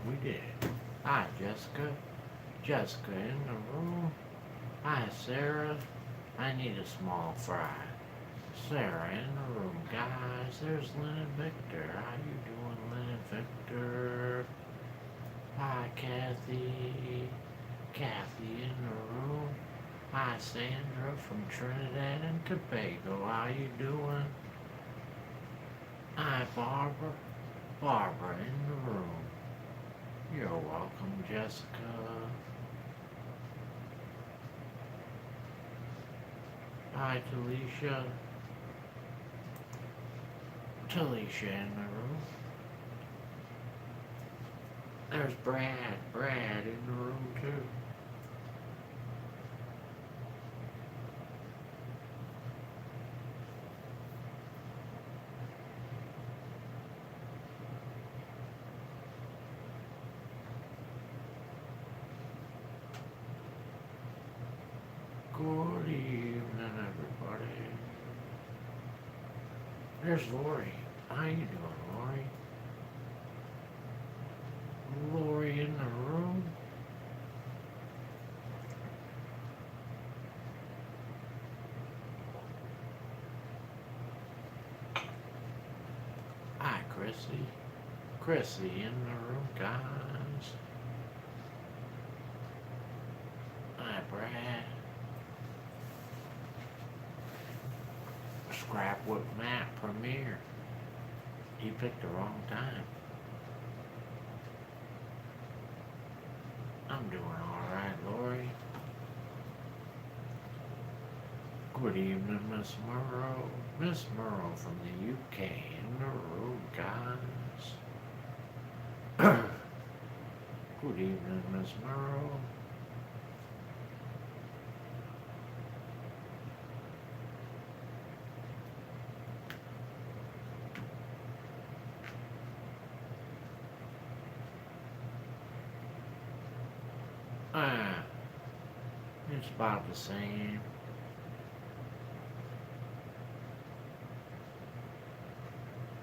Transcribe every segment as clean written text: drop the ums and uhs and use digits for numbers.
We did. Hi, Jessica. Jessica in the room. Hi, Sarah. I need a small fry. Sarah in the room. Guys, there's Lynn and Victor. How you doing, Lynn and Victor? Hi, Kathy. Kathy in the room. Hi, Sandra from Trinidad and Tobago. How you doing? Hi, Barbara. Barbara in the room. You're welcome, Jessica. Hi, Talisha. Talisha in the room. There's Brad. Brad in the room, too. Good evening, everybody. There's Lori. How you doing, Lori? Lori in the room. Hi, Chrissy. Chrissy in the room, guys. Hi, Brad. Scrap Whip Map premiere. You picked the wrong time. I'm doing alright, Lori. Good evening, Miss Murrow. Miss Murrow from the UK in the room, guys. Good evening, Miss Murrow. Ah, it's about the same.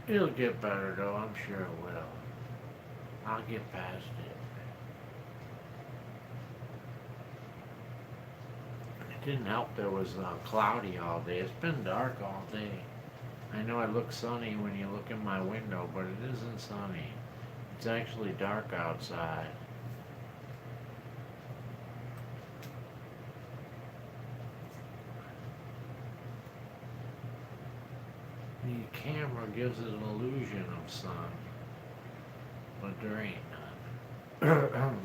It'll get better though, I'm sure it will. I'll get past it. It didn't help there was cloudy all day. It's been dark all day. I know it looks sunny when you look in my window, but it isn't sunny. It's actually dark outside. The camera gives it an illusion of sun, but there ain't none.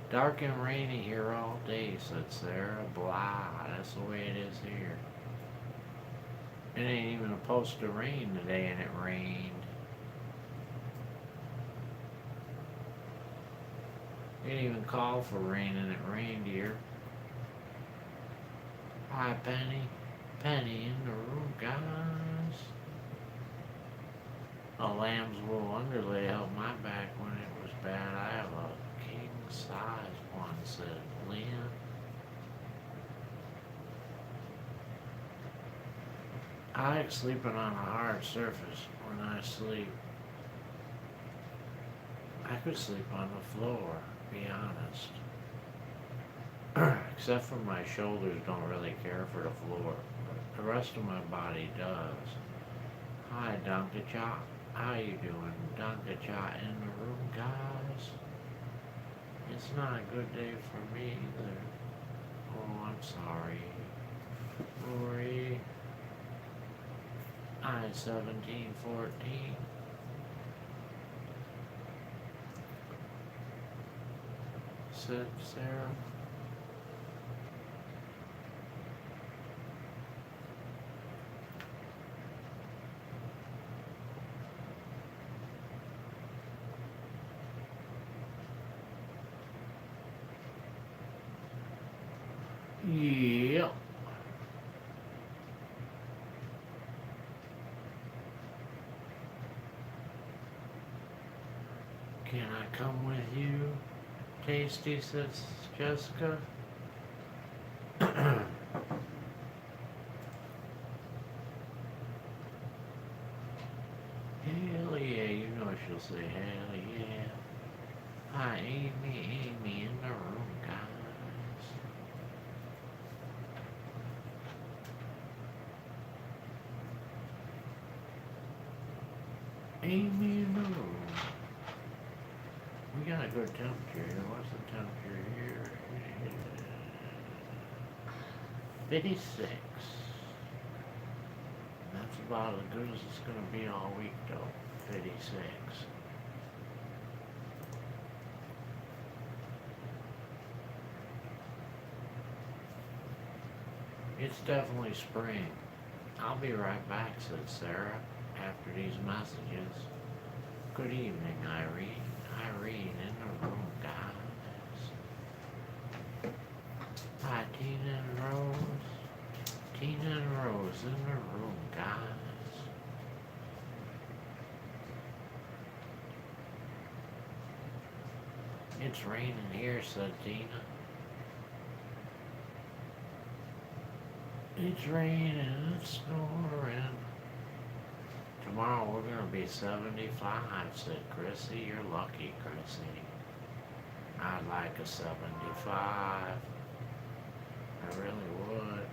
Dark and rainy here all day, said Sarah. Blah, that's the way it is here. It ain't even supposed to rain today, and it rained. It didn't even call for rain, and it rained here. Hi, Penny. Penny in the room, guys. A lamb's wool underlay helped my back when it was bad. I have a king size one, said Lynn. I like sleeping on a hard surface when I sleep. I could sleep on the floor, be honest. Except for my shoulders don't really care for the floor. But the rest of my body does. Hi, Donka Chop. How you doing? Donka Chop in the room, guys? It's not a good day for me either. Oh, I'm sorry. Lori. I-1714. Said Sarah. Yeah. Can I come with you? Tasty, says Jessica. Hell yeah, you know she'll say hell yeah. Hi, Amy in the room, guys. Amy in the room. We got a good temperature here. What's the temperature here? 56. That's about as good as it's going to be all week, though. 56. It's definitely spring. I'll be right back, said Sarah, after these messages. Good evening, Irene. Irene in the room, guys. Hi, Tina and Rose. Tina and Rose in the room, guys. It's raining here, said Tina. It's raining, it's snoring. Tomorrow we're gonna be 75, said Chrissy. You're lucky, Chrissy. I'd like a 75. I really would.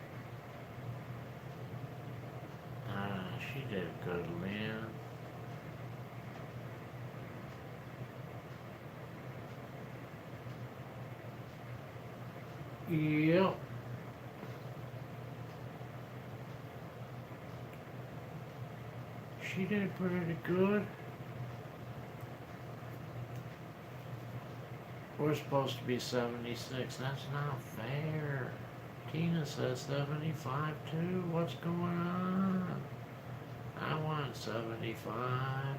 She did good, Lynn. Yep. She did pretty good. We're supposed to be 76. That's not fair. Tina says 75 too. What's going on? I want 75.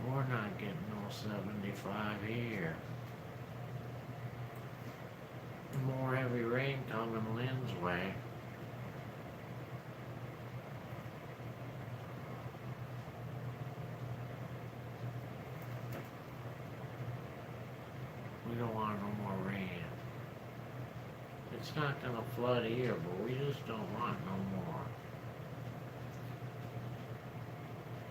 We're not getting no 75 here. More heavy rain coming Lynn's way. We don't want no more rain. It's not gonna flood here, but we just don't want no more.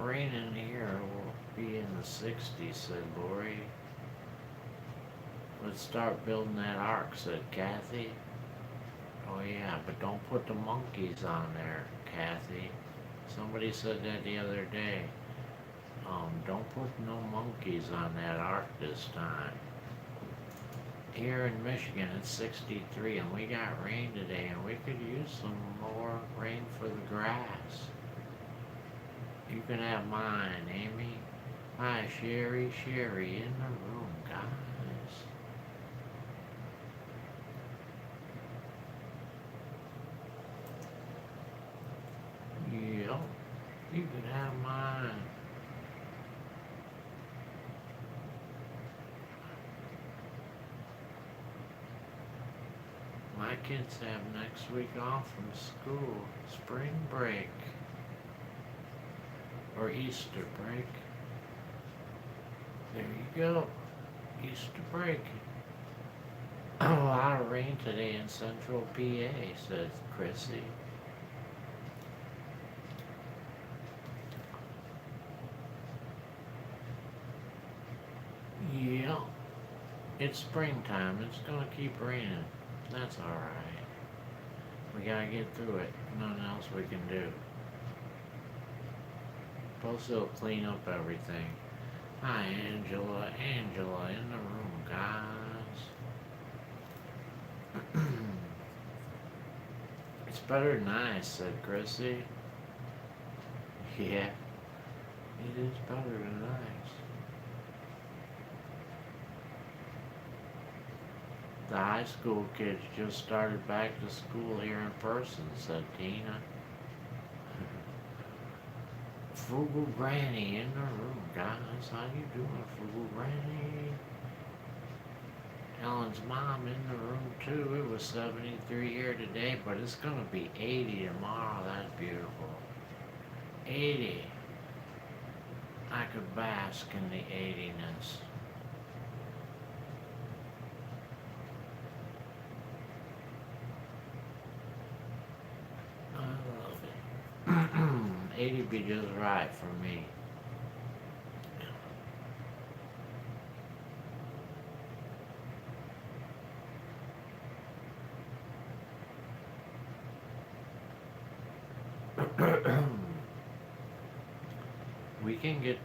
Rain in here will be in the 60s, said Lori. Let's start building that ark, said Kathy. Oh yeah, but don't put the monkeys on there, Kathy. Somebody said that the other day. Don't put no monkeys on that ark this time. Here in Michigan, it's 63, and we got rain today, and we could use some more rain for the grass. You can have mine, Amy. Hi, Sherry in the room, guys. Yep, you can have mine. My kids have next week off from school, spring break, or Easter break. There you go, Easter break. A lot of rain today in central PA, says Chrissy. Yeah, it's springtime, it's gonna keep raining. That's alright. We gotta get through it. Nothing else we can do. Plus it'll clean up everything. Hi, Angela. Angela in the room, guys. It's better than ice, said Chrissy. Yeah, it is better than ice. The high school kids just started back to school here in person, said Tina. Frugal Granny in the room, guys. How you doing, Frugal Granny? Ellen's mom in the room too. It was 73 here today, but it's gonna be 80 tomorrow. That's beautiful. 80. I could bask in the 80ness. I love it. 80 be just right for me. We can get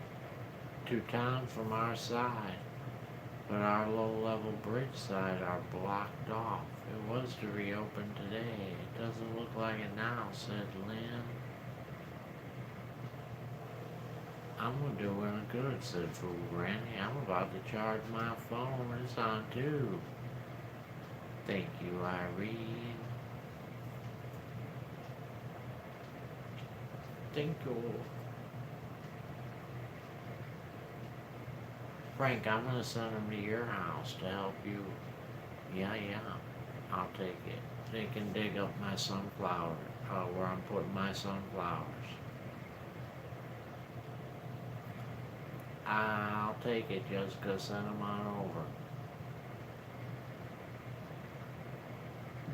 to town from our side, but our low-level bridge side are blocked off. It was to reopen today. It doesn't look like it now, said Lynn. I'm doing good, said Fool Granny. I'm about to charge my phone. It's on too. Thank you, Irene. Thank you. Frank, I'm gonna send them to your house to help you. Yeah, I'll take it. They can dig up my sunflower, where I'm putting my sunflowers. I'll take it, Jessica. Send them on over.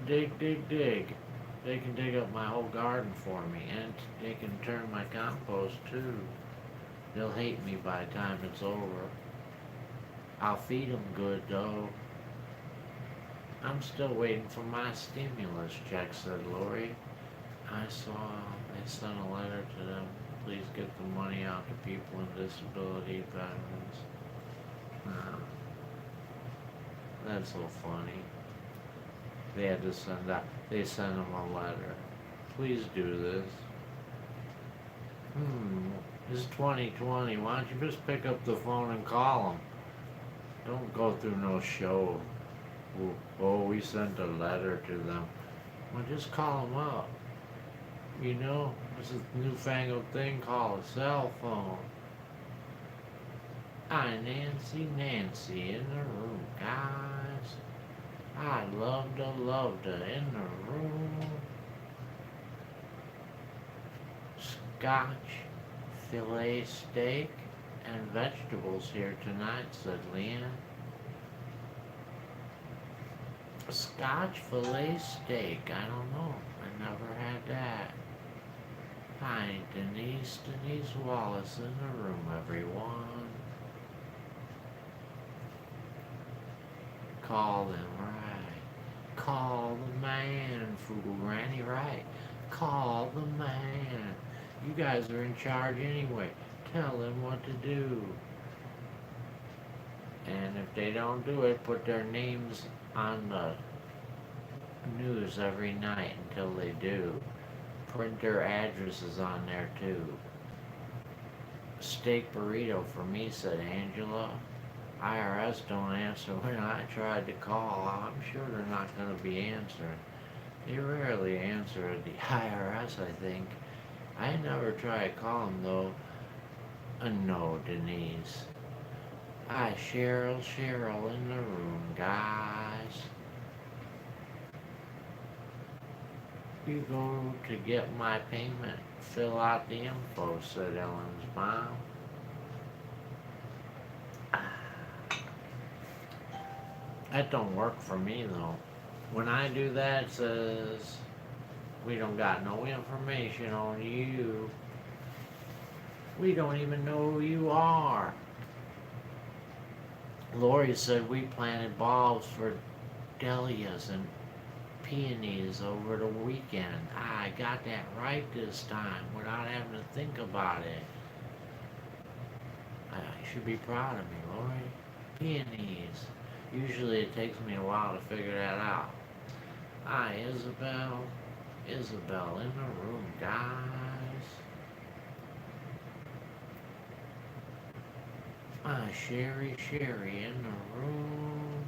Dig, dig, dig. They can dig up my whole garden for me, and they can turn my compost too. They'll hate me by the time it's over. I'll feed them good though. I'm still waiting for my stimulus check, said Lori. I saw they sent a letter to them. Please get the money out to people and disability veterans. That's so funny. They had to they sent them a letter. Please do this. It's 2020. Why don't you just pick up the phone and call them? Don't go through no show. Oh, we sent a letter to them. Well, just call them up. You know, this is a newfangled thing called a cell phone. Hi, Nancy in the room, guys. I loved her in the room. Scotch, filet steak, and vegetables here tonight, said Leanne. Scotch filet steak, I don't know. I never had that. Hi, Denise Wallace in the room, everyone. Call them, right. Call the man, Fool Granny, right. Call the man. You guys are in charge anyway. Tell them what to do. And if they don't do it, put their names on the news every night until they do. Print their addresses on there too. Steak burrito for me, said Angela. IRS don't answer when I tried to call. I'm sure they're not going to be answering. They rarely answer the IRS, I think. I never try to call them though. No, Denise. Hi, Cheryl in the room, guys. You go to get my payment, fill out the info, said Ellen's mom. That don't work for me though. When I do that, it says, we don't got no information on you. We don't even know who you are. Lori said we planted bulbs for dahlias and peonies over the weekend. I got that right this time without having to think about it. You should be proud of me, Lori. Peonies. Usually it takes me a while to figure that out. Hi, Isabel. Isabel in the room, guys. Hi, Sherry in the room.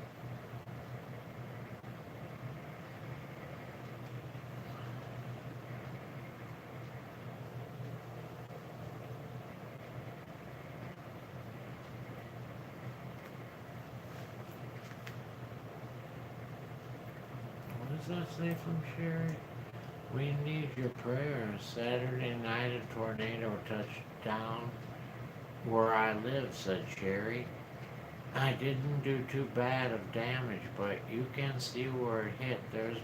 What does that say from Sherry? We need your prayers. Saturday night a tornado touched down where I live, said Sherry. I didn't do too bad of damage, but you can see where it hit. There's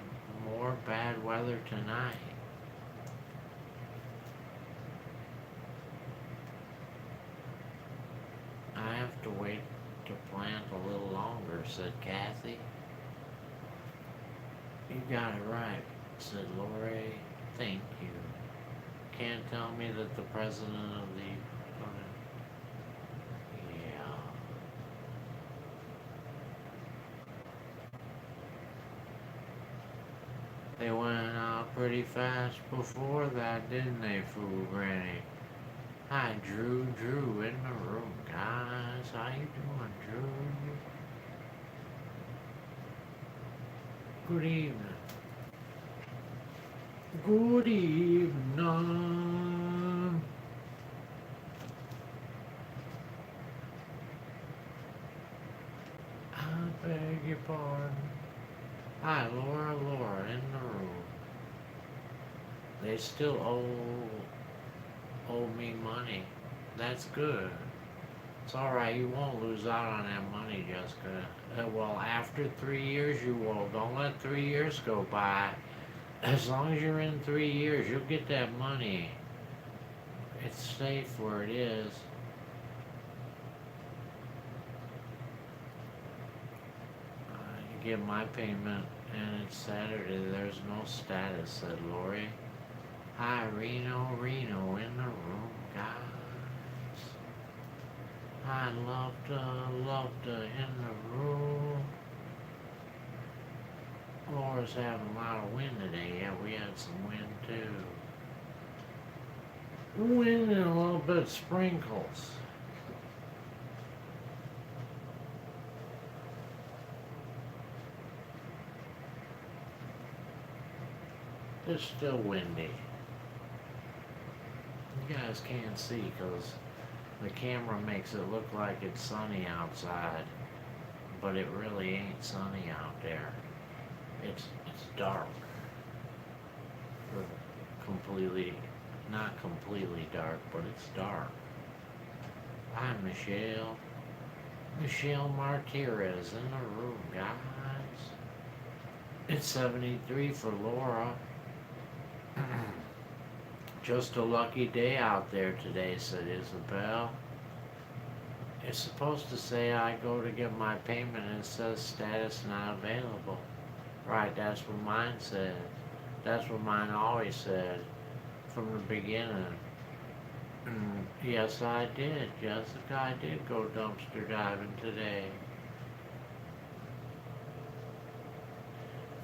more bad weather tonight. I have to wait to plant a little longer, said Kathy. You got it right, said Lori. Thank you. can't tell me that the president of the... Yeah. They went out pretty fast before that, didn't they, Fool Granny? Hi, Drew in the room, guys. How you doing, Drew? Good evening. Good evening. I beg your pardon. Hi, Laura in the room. They still owe me money. That's good. It's alright, you won't lose out on that money, Jessica. Well, after 3 years you will. Don't let 3 years go by. As long as you're in 3 years, you'll get that money. It's safe where it is. You get my payment and it's Saturday. There's no status, said Lori. Hi, Reno in the room, guys. Hi, loved in the room. Laura's having a lot of wind today. Yeah, we had some wind too. Wind and a little bit of sprinkles. It's still windy. You guys can't see because the camera makes it look like it's sunny outside, but it really ain't sunny out there. It's dark. Or completely, not completely dark, but it's dark. Hi, Michelle. Michelle Martirez in the room, guys. It's 73 for Laura. Just a lucky day out there today, said Isabel. It's supposed to say I go to get my payment and it says status not available. Right, that's what mine said. That's what mine always said from the beginning. Yes, I did, Jessica. I did go dumpster diving today.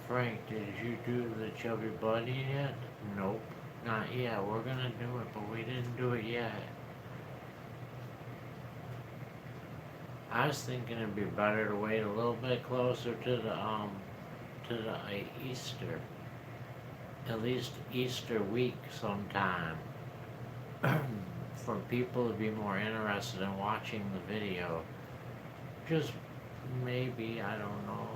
Frank, did you do the chubby bunny yet? Nope, not yet. We're gonna do it, but we didn't do it yet. I was thinking it'd be better to wait a little bit closer to the Easter, at least Easter week sometime, for people to be more interested in watching the video. Just maybe, I don't know.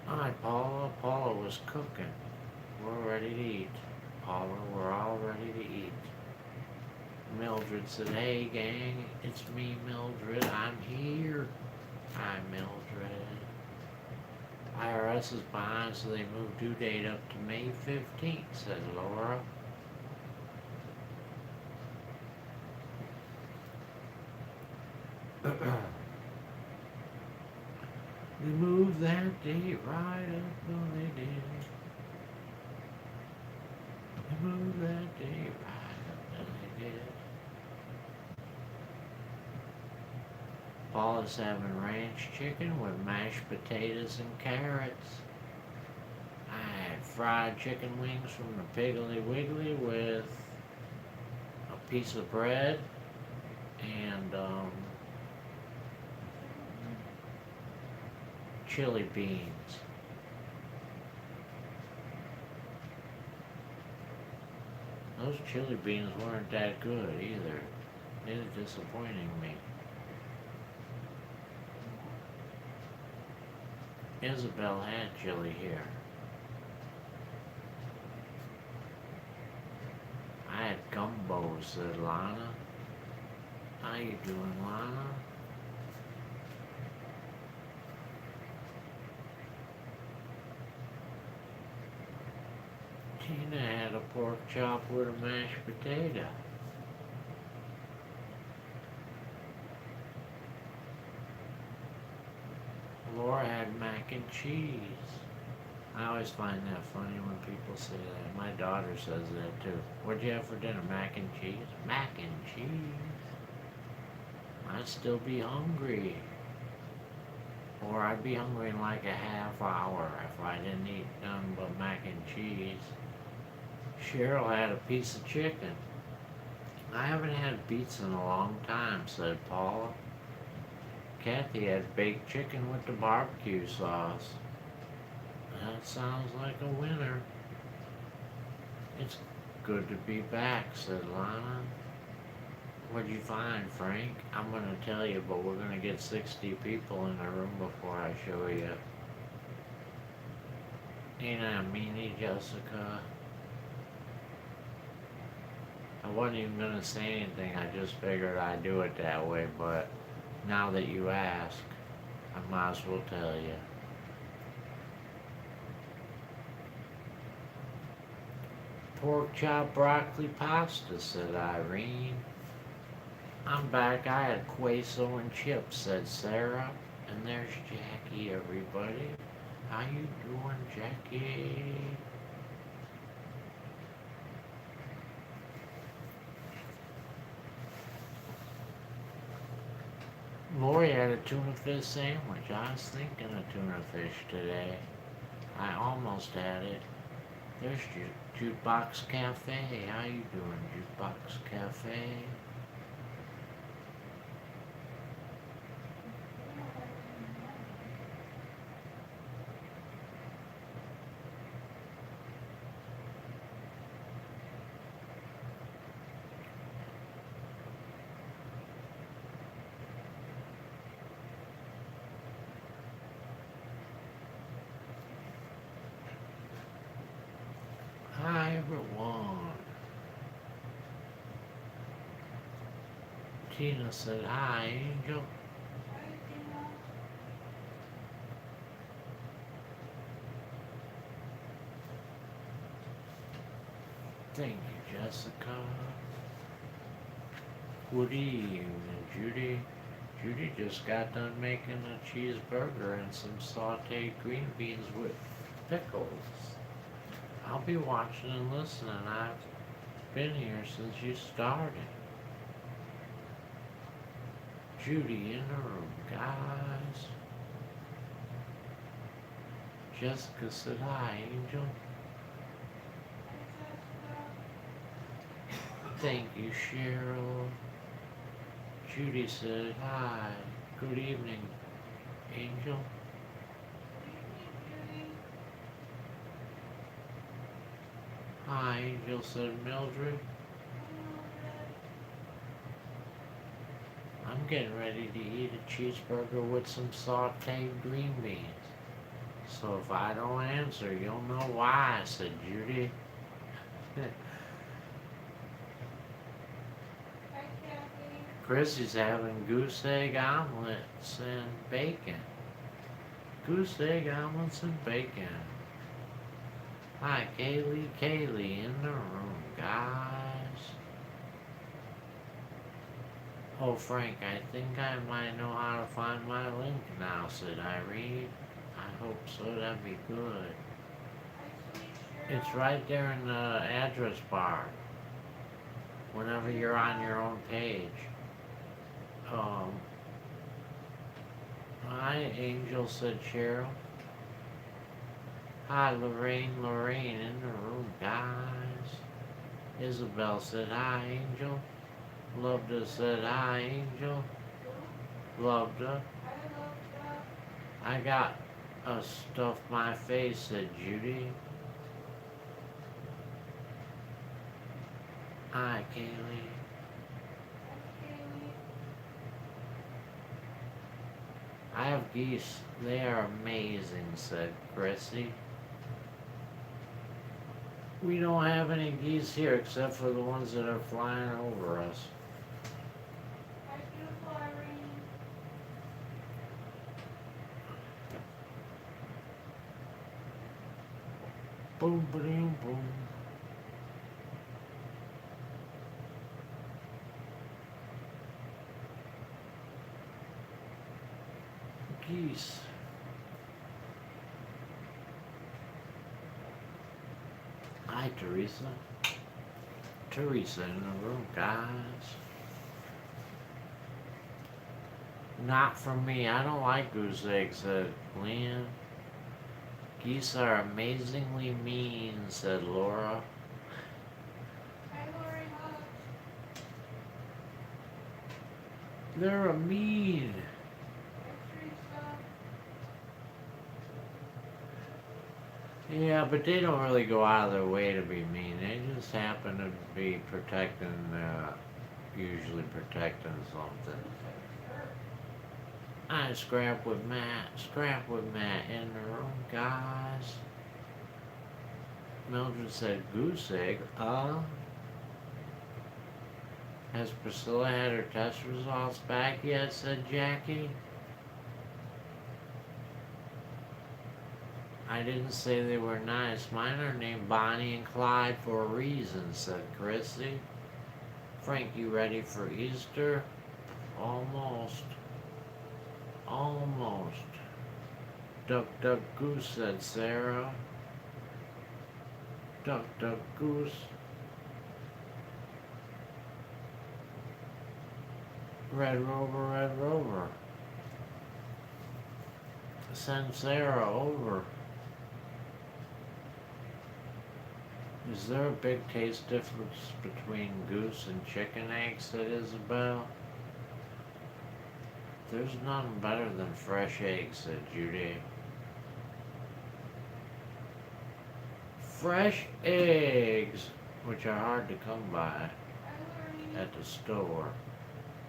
Hi, Paula. Paula was cooking. We're ready to eat. Paula, we're all ready to eat. Mildred said, hey gang, it's me, Mildred. I'm here. Hi, Mildred. IRS is behind, so they moved due date up to May 15th, said Laura. They moved that date right up, no they did. They moved that date right up, no they did. Paula's having ranch chicken with mashed potatoes and carrots. I had fried chicken wings from the Piggly Wiggly with a piece of bread and chili beans. Those chili beans weren't that good either. They were disappointing me. Isabel had chili here. I had gumbo, said Lana. How you doing, Lana? Tina had a pork chop with a mashed potato. cheese. I always find that funny when people say that. My daughter says that too. What'd you have for dinner? Mac and cheese? Mac and cheese? I'd still be hungry. Or I'd be hungry in like a half hour if I didn't eat none but mac and cheese. Cheryl had a piece of chicken. I haven't had pizza in a long time, said Paula. Kathy had baked chicken with the barbecue sauce. That sounds like a winner. It's good to be back, said Lana. What'd you find, Frank? I'm gonna tell you, but we're gonna get 60 people in the room before I show you. Ain't I a meanie, Jessica? I wasn't even gonna say anything, I just figured I'd do it that way, but now that you ask, I might as well tell you. Pork chop broccoli pasta, said Irene. I'm back, I had queso and chips, said Sarah. And there's Jackie, everybody. How you doing, Jackie? Lori had a tuna fish sandwich. I was thinking of tuna fish today. I almost had it. There's Jukebox Cafe. How you doing, Jukebox Cafe? Hi, everyone. Tina said hi, Angel. Thank you, Jessica. Good evening, Judy. Judy just got done making a cheeseburger and some sauteed green beans with pickles. I'll be watching and listening. I've been here since you started. Judy in the room, guys. Jessica said hi, Angel. Thank you, Cheryl. Judy said hi. Good evening, Angel. Hi, Angel, said Mildred. I'm getting ready to eat a cheeseburger with some sauteed green beans. So if I don't answer, you'll know why, said Judy. Chrissy's having goose egg omelets and bacon. Goose egg omelets and bacon. Hi, Kaylee in the room, guys. Oh, Frank, I think I might know how to find my link now, said Irene. I hope so, that'd be good. It's right there in the address bar. Whenever you're on your own page. Hi, Angel, said Cheryl. Hi, Lorraine in the room, guys. Isabel said hi, Angel. Loved said hi, Angel. Loved her. I got a stuff my face, said Judy. Hi, Kaylee. I have geese. They are amazing, said Chrissy. We don't have any geese here except for the ones that are flying over us. Boom, boom, boom. Geese. Hi, Teresa. Teresa in the room, guys. Not for me. I don't like goose eggs, said Glenn. Geese are amazingly mean, said Laura. Hi, Lori. They're a mean. Hi, Teresa. Yeah, but they don't really go out of their way to be mean. They just happen to be protecting, usually protecting something. I scrap with Matt in the room, guys. Mildred said goose egg. Has Priscilla had her test results back yet? Said Jackie. I didn't say they were nice. Mine are named Bonnie and Clyde for a reason, said Chrissy. Frank, you ready for Easter? Almost. Almost. Duck, duck, goose, said Sarah. Duck, duck, goose. Red Rover, Red Rover. Send Sarah over. Is there a big taste difference between goose and chicken eggs, said Isabel? There's none better than fresh eggs, said Judy. Fresh eggs, which are hard to come by at the store.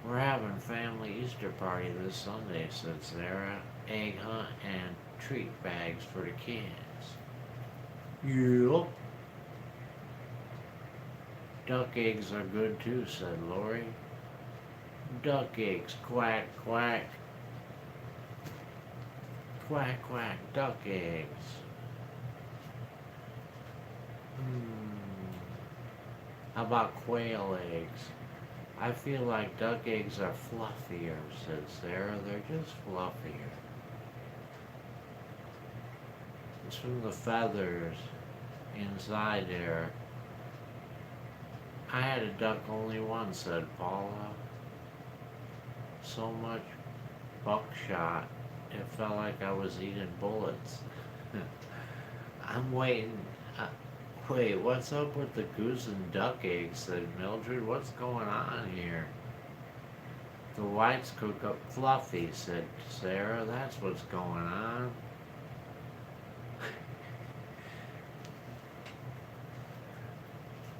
We're having family Easter party this Sunday, said Sarah. Egg hunt and treat bags for the kids. Yup. Duck eggs are good too, said Lori. Duck eggs, quack, quack. Quack, quack, duck eggs. How about quail eggs? I feel like duck eggs are fluffier, said Sarah. They're just fluffier. It's from the feathers inside there. I had a duck only once, said Paula. So much buckshot, it felt like I was eating bullets. I'm waiting. Wait, what's up with the goose and duck eggs, said Mildred. What's going on here? The whites cook up fluffy, said Sarah. That's what's going on.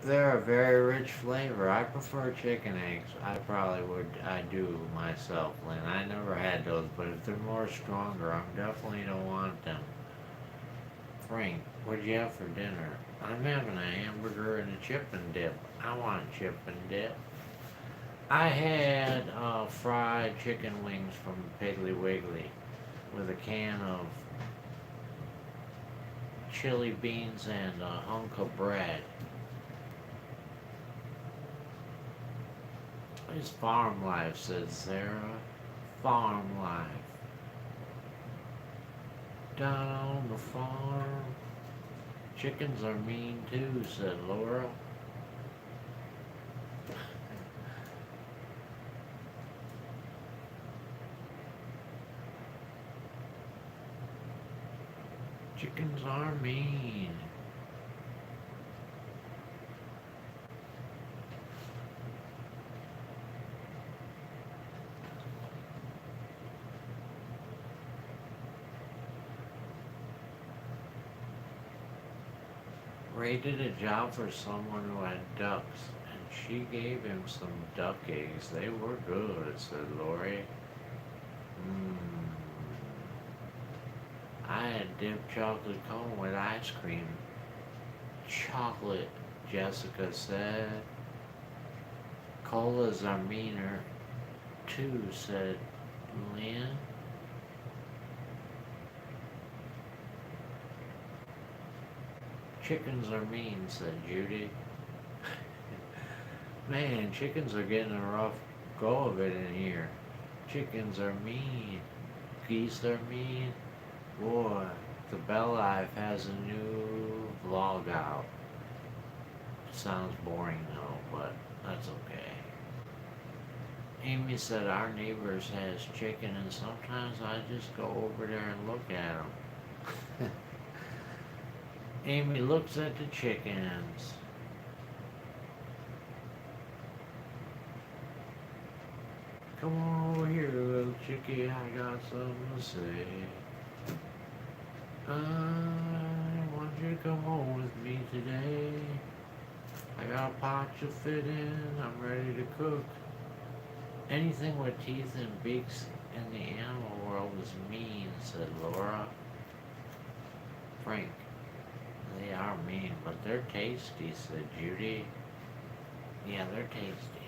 They're a very rich flavor. I prefer chicken eggs. I do myself, Lynn. I never had those, but if they're more stronger, I definitely don't want them. Frank, what'd you have for dinner? I'm having a hamburger and a chip and dip. I want chip and dip. I had fried chicken wings from Piggly Wiggly with a can of chili beans and a hunk of bread. It's farm life, said Sarah. Farm life. Down on the farm. Chickens are mean too, said Laura. Chickens are mean. Ray did a job for someone who had ducks, and she gave him some duck eggs. They were good, said Lori. I had dipped chocolate cone with ice cream. Chocolate, Jessica said. Colas are meaner, too, said Lynn. Chickens are mean, said Judy. Man, chickens are getting a rough go of it in here. Chickens are mean. Geese are mean. Boy, the Bell Life has a new vlog out. It sounds boring though, but that's okay. Amy said our neighbors has chicken and sometimes I just go over there and look at them. Amy looks at the chickens. Come on over here, little chickie, I got something to say. I want you to come home with me today. I got a pot to fit in, I'm ready to cook. Anything with teeth and beaks in the animal world is mean, said Laura. Frank, they are mean, but they're tasty, said Judy. Yeah, they're tasty.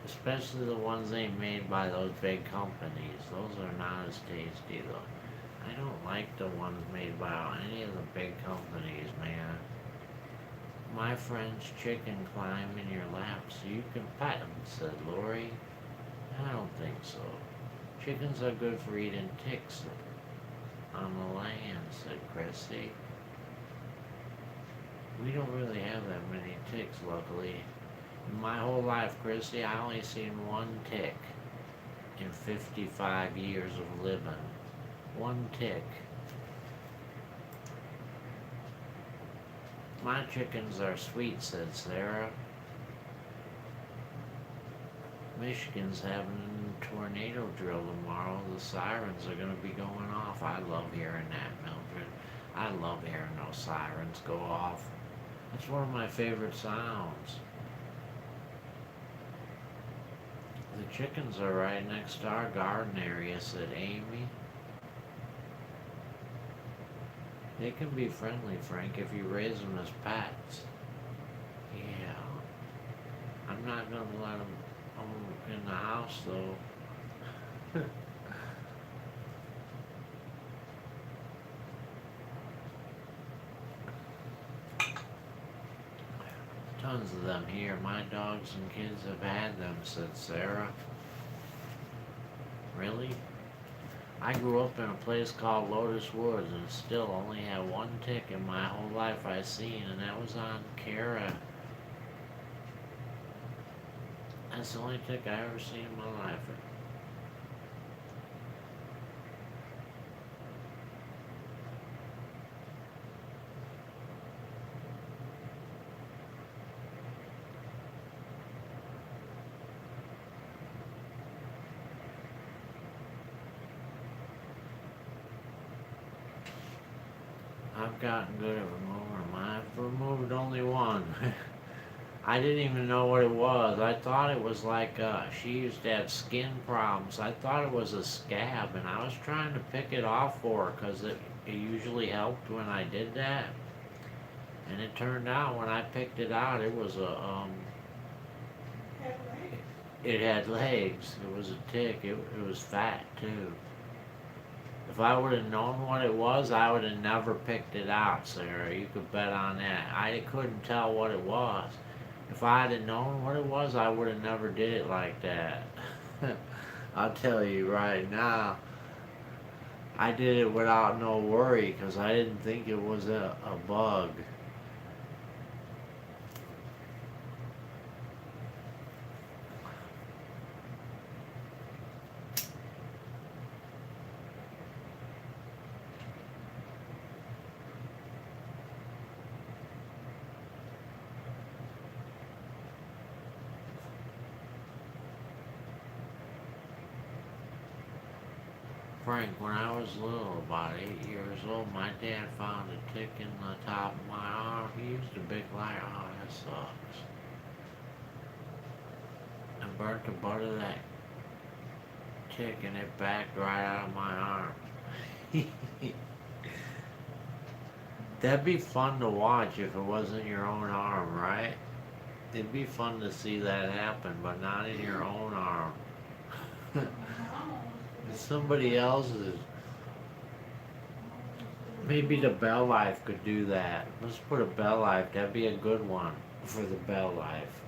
Especially the ones they made by those big companies. Those are not as tasty though. I don't like the ones made by any of the big companies, man. My friend's chicken climb in your lap so you can pet them, said Lori. I don't think so. Chickens are good for eating ticks on the land, said Chrissy. We don't really have that many ticks, luckily. In my whole life, Chrissy, I only seen one tick in 55 years of living. One tick. My chickens are sweet, said Sarah. Michigan's having a tornado drill tomorrow. The sirens are going to be going off. I love hearing that, Mildred. I love hearing those sirens go off. That's one of my favorite sounds. The chickens are right next to our garden area, said Amy. They can be friendly, Frank, if you raise them as pets. Yeah. I'm not going to let them in the house, though. Tons of them here. My dogs and kids have had them, said Sarah. Really? I grew up in a place called Lotus Woods and still only had one tick in my whole life I seen, and that was on Kara. That's the only tick I ever seen in my life. I've gotten good at removing them. I've removed only one. I didn't even know what it was. I thought it was like, she used to have skin problems. I thought it was a scab, and I was trying to pick it off for her because it usually helped when I did that. And it turned out when I picked it out, it was it had legs. It was a tick. It was fat too. If I would have known what it was, I would have never picked it out, Sarah. You could bet on that. I couldn't tell what it was. If I had known what it was, I would have never did it like that. I'll tell you right now. I did it without no worry because I didn't think it was a bug. Frank, when I was little, about 8 years old, my dad found a tick in the top of my arm. He used a big light. Oh, that sucks. And burnt the butt of that tick and it backed right out of my arm. That'd be fun to watch if it wasn't your own arm, right? It'd be fun to see that happen, but not in your own arm. It's somebody else's. Maybe the Bell Life could do that. Let's put a Bell Life. That'd be a good one for the Bell Life.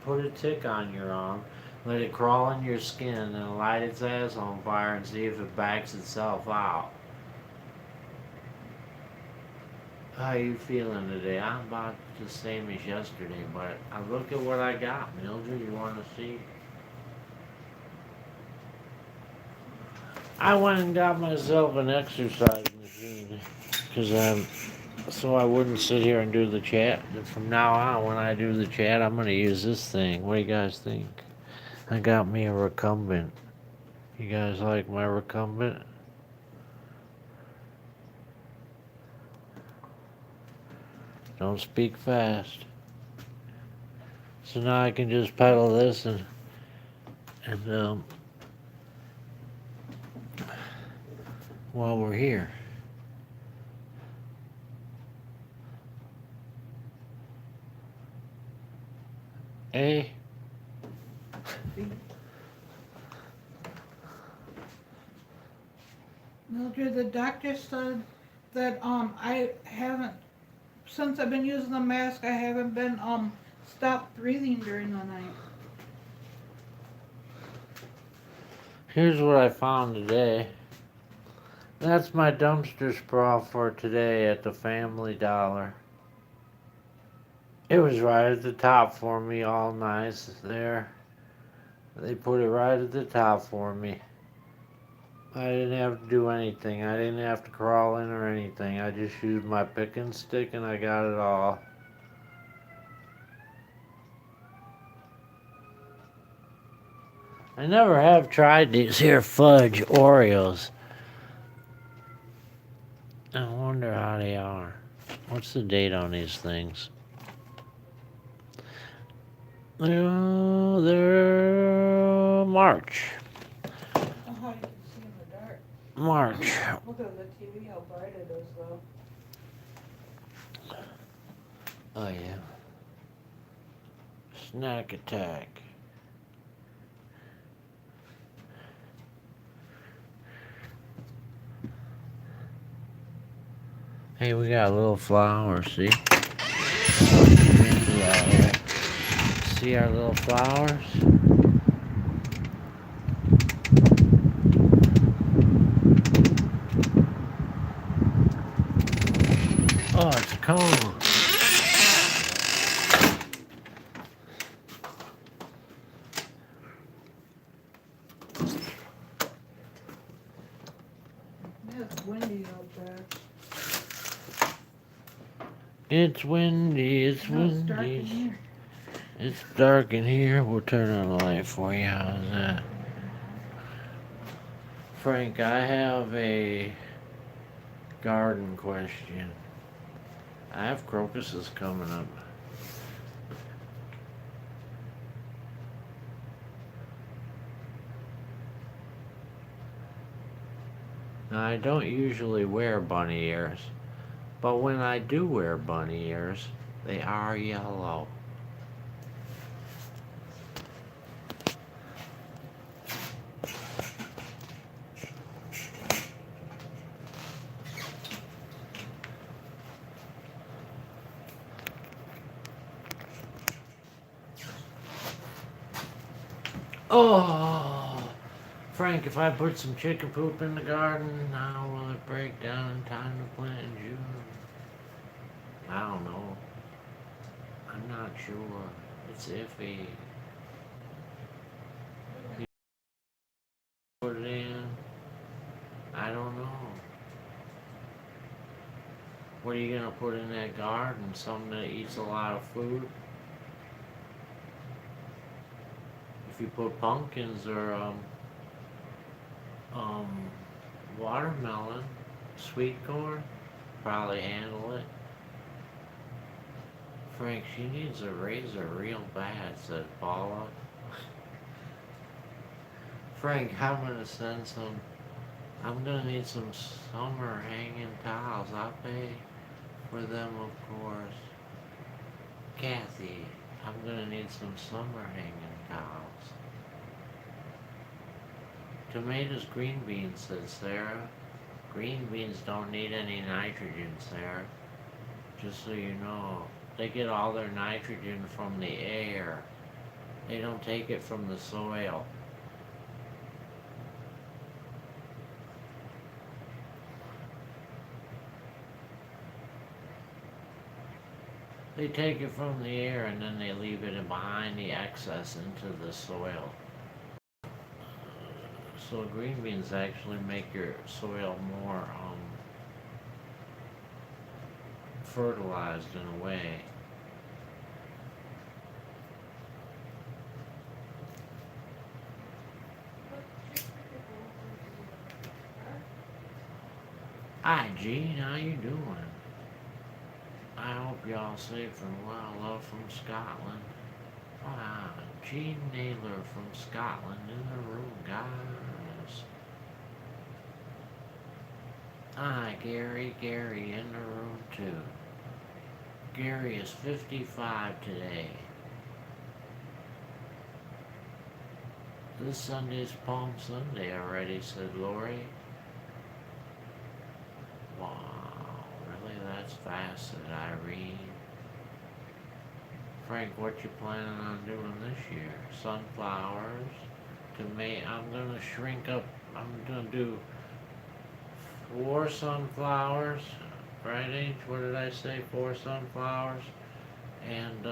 Put a tick on your arm, let it crawl in your skin, and light its ass on fire and see if it backs itself out. How you feeling today? I'm about the same as yesterday, but I look at what I got. Mildred, you want to see? I went and got myself an exercise machine because so I wouldn't sit here and do the chat. And from now on, when I do the chat, I'm gonna use this thing. What do you guys think? I got me a recumbent. You guys like my recumbent? Don't speak fast. So now I can just pedal this and while we're here. Eh? Mildred, the doctor said that I haven't, since I've been using the mask, I haven't been stopped breathing during the night. Here's what I found today. That's my dumpster sprawl for today at the Family Dollar. It was right at the top for me, all nice there. They put it right at the top for me. I didn't have to do anything. I didn't have to crawl in or anything. I just used my picking stick and I got it all. I never have tried these here fudge Oreos. I wonder how they are. What's the date on these things? They're March. Oh, how you can see in the dark. March. Look at the TV, how bright it is, though. Oh yeah. Snack attack. Hey, we got a little flower, see? See our little flowers? Oh, it's cold. Yeah, it's windy out there. It's windy, it's No, it's dark in windy. here. It's dark in here. We'll turn on the light for you. How's that? Frank, I have a garden question. I have crocuses coming up. Now, I don't usually wear bunny ears, but when I do wear bunny ears, they are yellow. Oh, Frank, if I put some chicken poop in the garden, how will it break down in time to plant in June? I don't know. I'm not sure. It's iffy. You put it in. I don't know. What are you gonna put in that garden? Something that eats a lot of food? If you put pumpkins or watermelon, sweet corn, probably handle it. Frank, she needs a razor real bad, said Paula. Frank, I'm gonna send some. I'm gonna need some summer hanging towels. I'll pay for them, of course. Kathy, I'm gonna need some summer hanging towels. Tomatoes, green beans, said Sarah. Green beans don't need any nitrogen, Sarah. Just so you know. They get all their nitrogen from the air. They don't take it from the soil. They take it from the air and then they leave it behind the excess into the soil. So green beans actually make your soil more fertilized in a way. Hi Gene, how you doing? I hope y'all safe and well. Love from Scotland. Wow, Gene Naylor from Scotland in the room, guys. Hi, Gary in the room too. Gary is 55 today. This Sunday's Palm Sunday already, said Lori. Wow, really? That's fast, said Irene. Frank, what you planning on doing this year? Sunflowers, I'm gonna shrink up. I'm gonna do 4 sunflowers, right, H? What did I say? 4 sunflowers and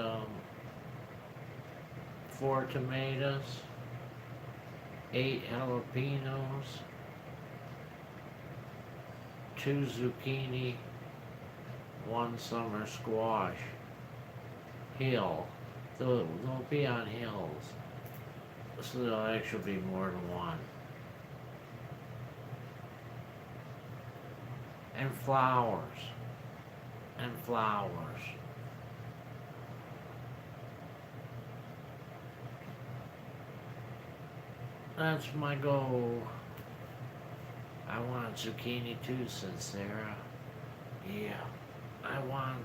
4 tomatoes, 8 jalapenos, 2 zucchini, 1 summer squash. Hill. They'll be on hills. So there'll actually be more than one. And flowers. And flowers. That's my goal. I want zucchini too, said Sarah. Yeah. I want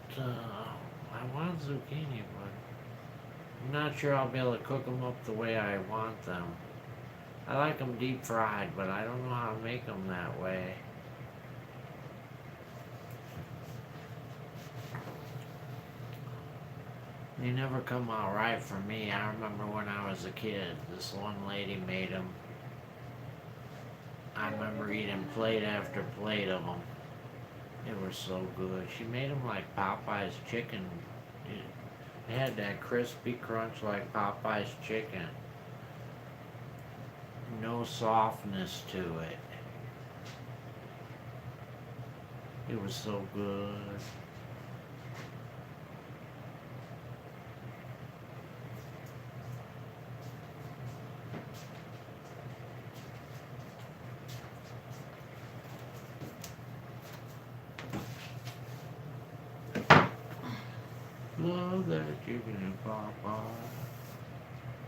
zucchini, but I'm not sure I'll be able to cook them up the way I want them. I like them deep fried, but I don't know how to make them that way. They never come out right for me. I remember when I was a kid, this one lady made them. I remember eating plate after plate of them. They were so good. She made them like Popeye's chicken. It had that crispy crunch like Popeye's chicken. No softness to it. It was so good. Love that chicken and Popeye.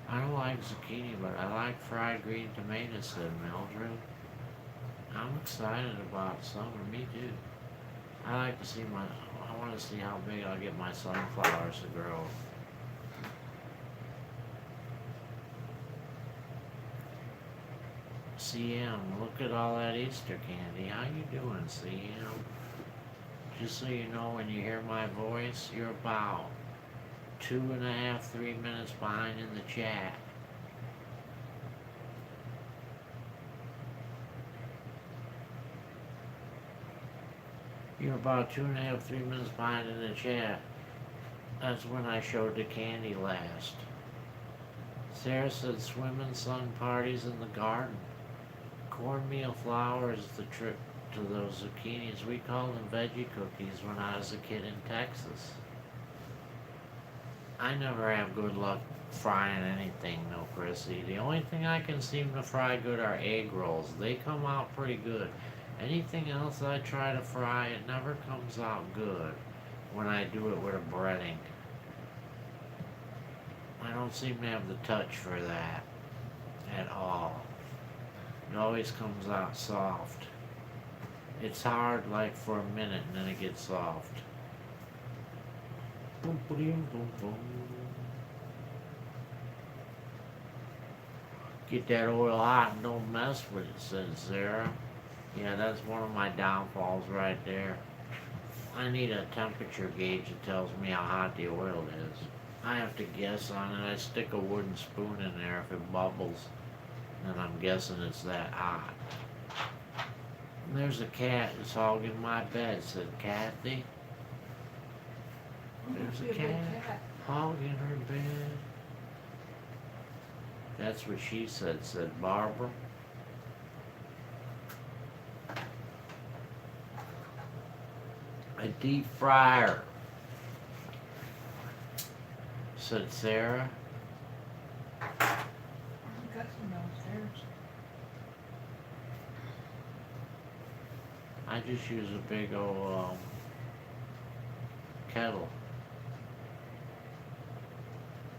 I don't like zucchini, but I like fried green tomatoes, said Mildred. I'm excited about summer. Me too. I like to see I want to see how big I'll get my sunflowers to grow. CM, look at all that Easter candy. How you doing, CM? Just so you know, when you hear my voice, you're about 2.5, 3 minutes behind in the chat. You're about 2.5, 3 minutes behind in the chat. That's when I showed the candy last. Sarah said swimming, sun parties in the garden. Cornmeal flour is the trick to those zucchinis. We called them veggie cookies when I was a kid in Texas. I never have good luck frying anything, no, Chrissy. The only thing I can seem to fry good are egg rolls. They come out pretty good. Anything else I try to fry, it never comes out good when I do it with a breading. I don't seem to have the touch for that at all. It always comes out soft. It's hard like for a minute and then it gets soft. Boom, boom, boom, boom. Get that oil hot and don't mess with it, said Sarah. Yeah, that's one of my downfalls right there. I need a temperature gauge that tells me how hot the oil is. I have to guess on it. I stick a wooden spoon in there. If it bubbles, then I'm guessing it's that hot. And there's a cat that's hogging my bed, said Kathy. There's Be a a big cat hog in her bed. That's what she said Barbara. A deep fryer, said Sarah. I got some downstairs. I just use a big old kettle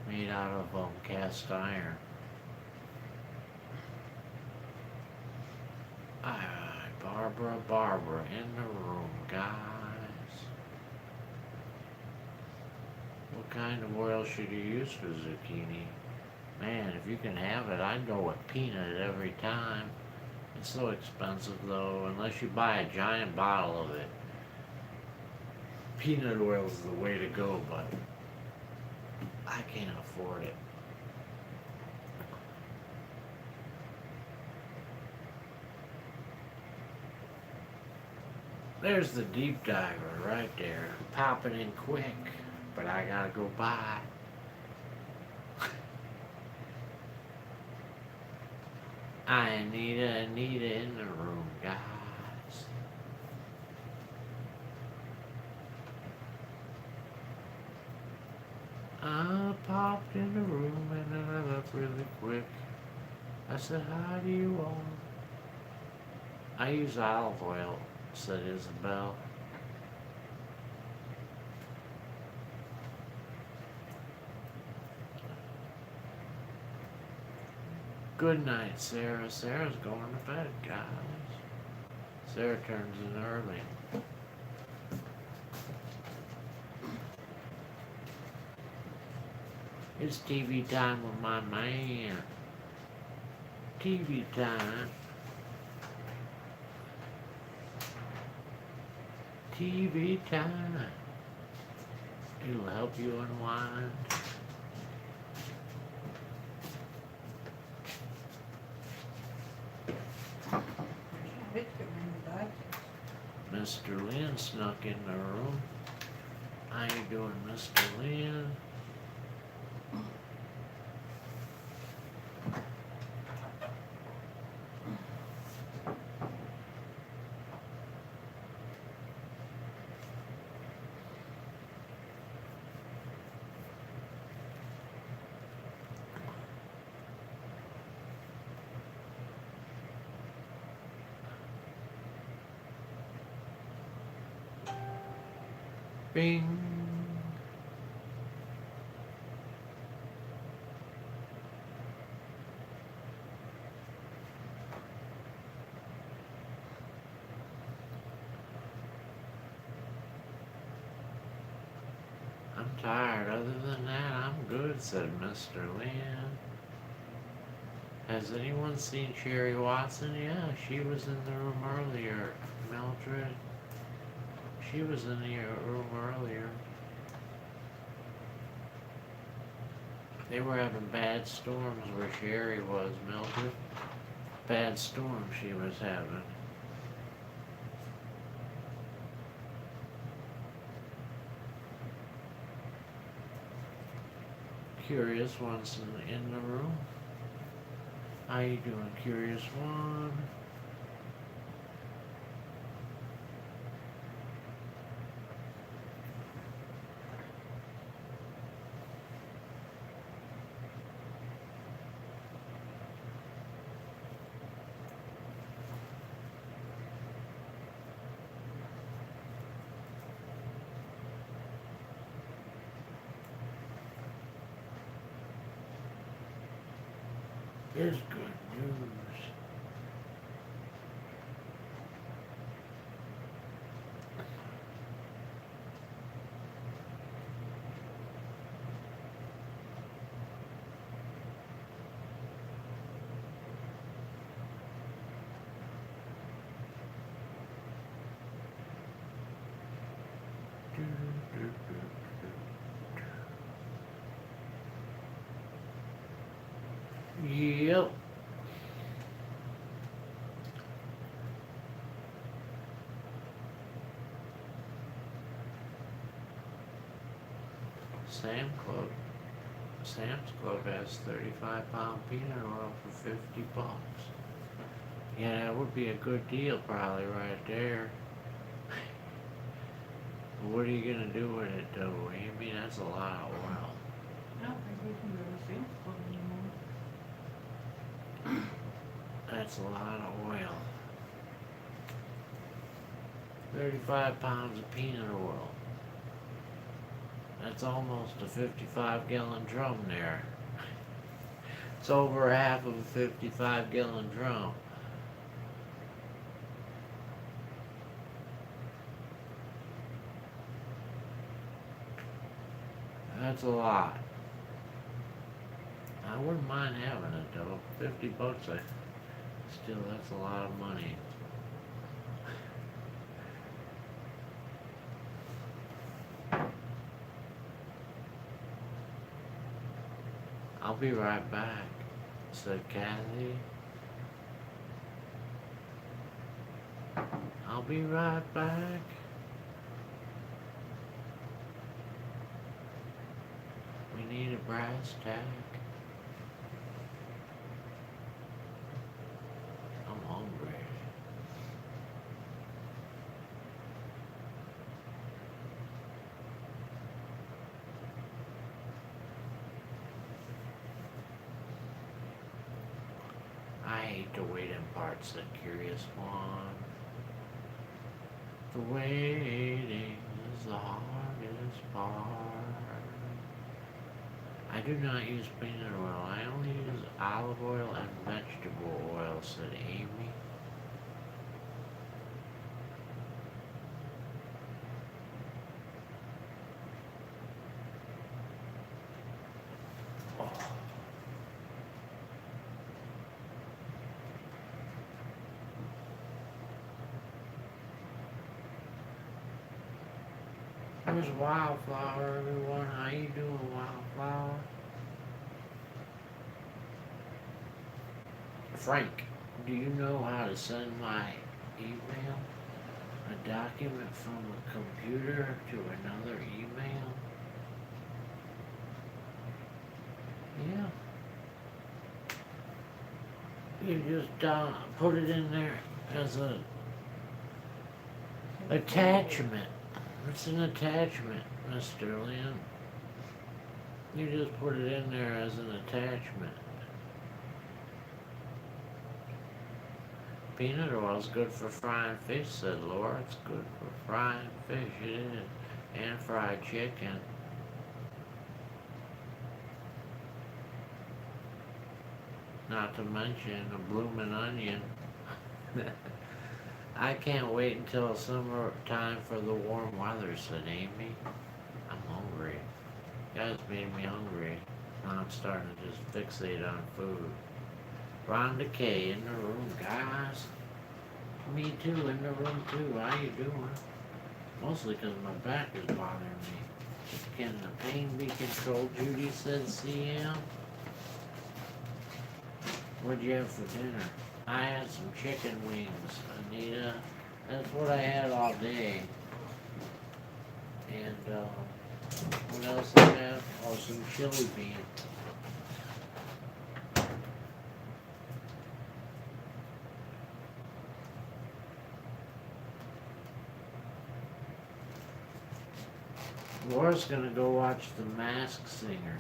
made out of cast iron. Alright, Barbara in the room, guys. What kind of oil should you use for zucchini? Man, if you can have it, I'd go with peanut every time. It's so expensive though, unless you buy a giant bottle of it. Peanut oil is the way to go, but I can't afford it. There's the deep diver right there, popping in quick, but I gotta go by. I need Anita in the room, guys. I popped in the room and then I left really quick. I said, how do you all? I use olive oil, said Isabel. Good night, Sarah. Sarah's going to bed, guys. Sarah turns in early. It's TV time with my man. TV time. TV time. It'll help you unwind. Mr. Lynn snuck in the room. How you doing, Mr. Lynn? Bing. I'm tired. Other than that, I'm good, said Mr. Lynn. Has anyone seen Sherry Watson? Yeah, she was in the room earlier, Mildred. She was in the room earlier. They were having bad storms where Sherry was, Mildred. Bad storm she was having. Curious One's in the room. How you doing, Curious One? Here's good news. Yep. Sam's Club has 35-pound peanut oil for $50. Yeah, that would be a good deal probably right there. What are you gonna do with it though, Amy? That's a lot of oil. I don't think we can go to Sam's Club anymore. That's a lot of oil. 35 pounds of peanut oil. That's almost a 55-gallon drum there. It's over half of a 55-gallon drum. That's a lot. I wouldn't mind having it though. $50, still that's a lot of money. I'll be right back, said Kathy. I'll be right back. We need a brass tack. I'm hungry. I hate the waiting part, said Curious One. The waiting is the hardest part. I do not use peanut oil. I only use olive oil and vegetable oil, said Amy. Oh. There's Wildflower, everyone. How you doing, Wildflower? Frank, do you know how to send my email? A document from a computer to another email? Yeah. You just put it in there as a attachment. It's an attachment, Mr. Lynn. You just put it in there as an attachment. Peanut oil's good for frying fish, said Laura. It's good for frying fish, it is. And fried chicken. Not to mention a bloomin' onion. I can't wait until summertime for the warm weather, said Amy. I'm hungry. You guys made me hungry. Now I'm starting to just fixate on food. Rhonda K in the room, guys. Me too, in the room too. How you doing? Mostly because my back is bothering me. Can the pain be controlled, Judy said CM? What'd you have for dinner? I had some chicken wings, Anita. That's what I had all day. And, what else did I have? Oh, some chili beans. Laura's gonna go watch The Masked Singer.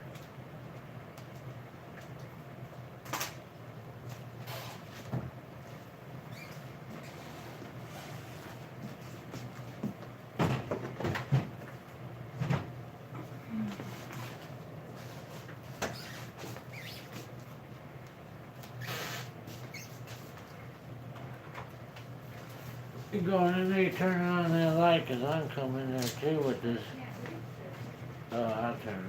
You going in there, turning on that light, cause I'm coming there too with this. Oh, I'll turn it on.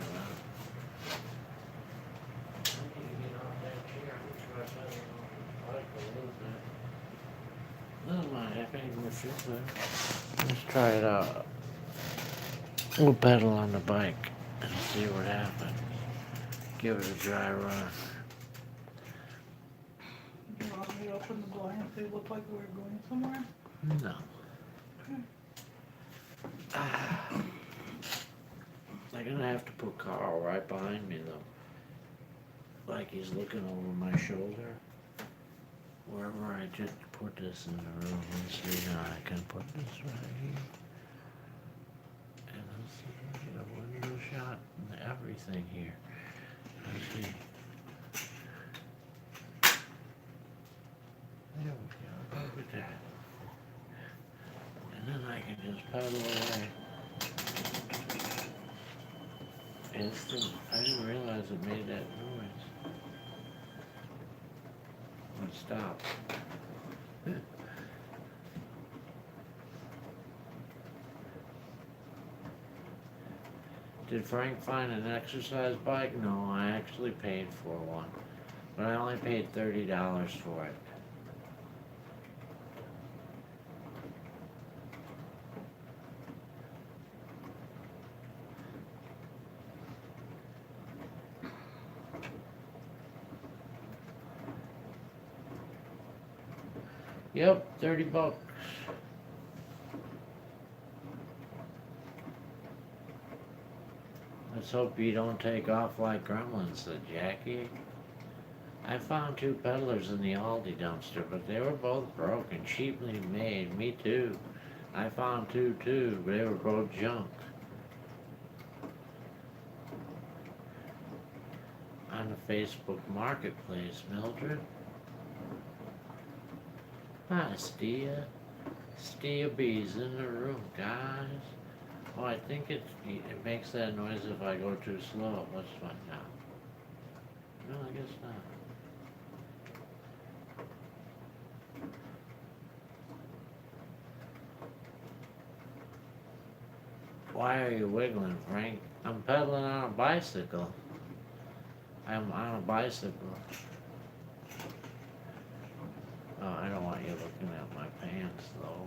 I need to get off that chair. I'm trying to set it on the bike a little bit. Never mind, that ain't much good. Let's try it out. We'll pedal on the bike and see what happens. Give it a dry run. Do you want me to open the blind if they look like we're going somewhere? No. Okay. I'm gonna have to put Carl right behind me though. Like he's looking over my shoulder. Wherever I just put this in the room, let's see how I can put this right here. And let's see, get a window shot and everything here. Let's see. There we go, look at that. And then I can just pedal away. I didn't realize it made that noise. Let's stop. Did Frank find an exercise bike? No, I actually paid for one. But I only paid $30 for it. Yep, $30. Let's hope you don't take off like gremlins, said Jackie. I found 2 peddlers in the Aldi dumpster, but they were both broken, cheaply made. Me too. I found 2 too, but they were both junk. On the Facebook Marketplace, Mildred. Hi, Stia. Stia B's in the room, guys. Oh, I think it makes that noise if I go too slow. Let's find out. No, I guess not. Why are you wiggling, Frank? I'm pedaling on a bicycle. I'm on a bicycle. Oh, I don't want you looking at my pants, though.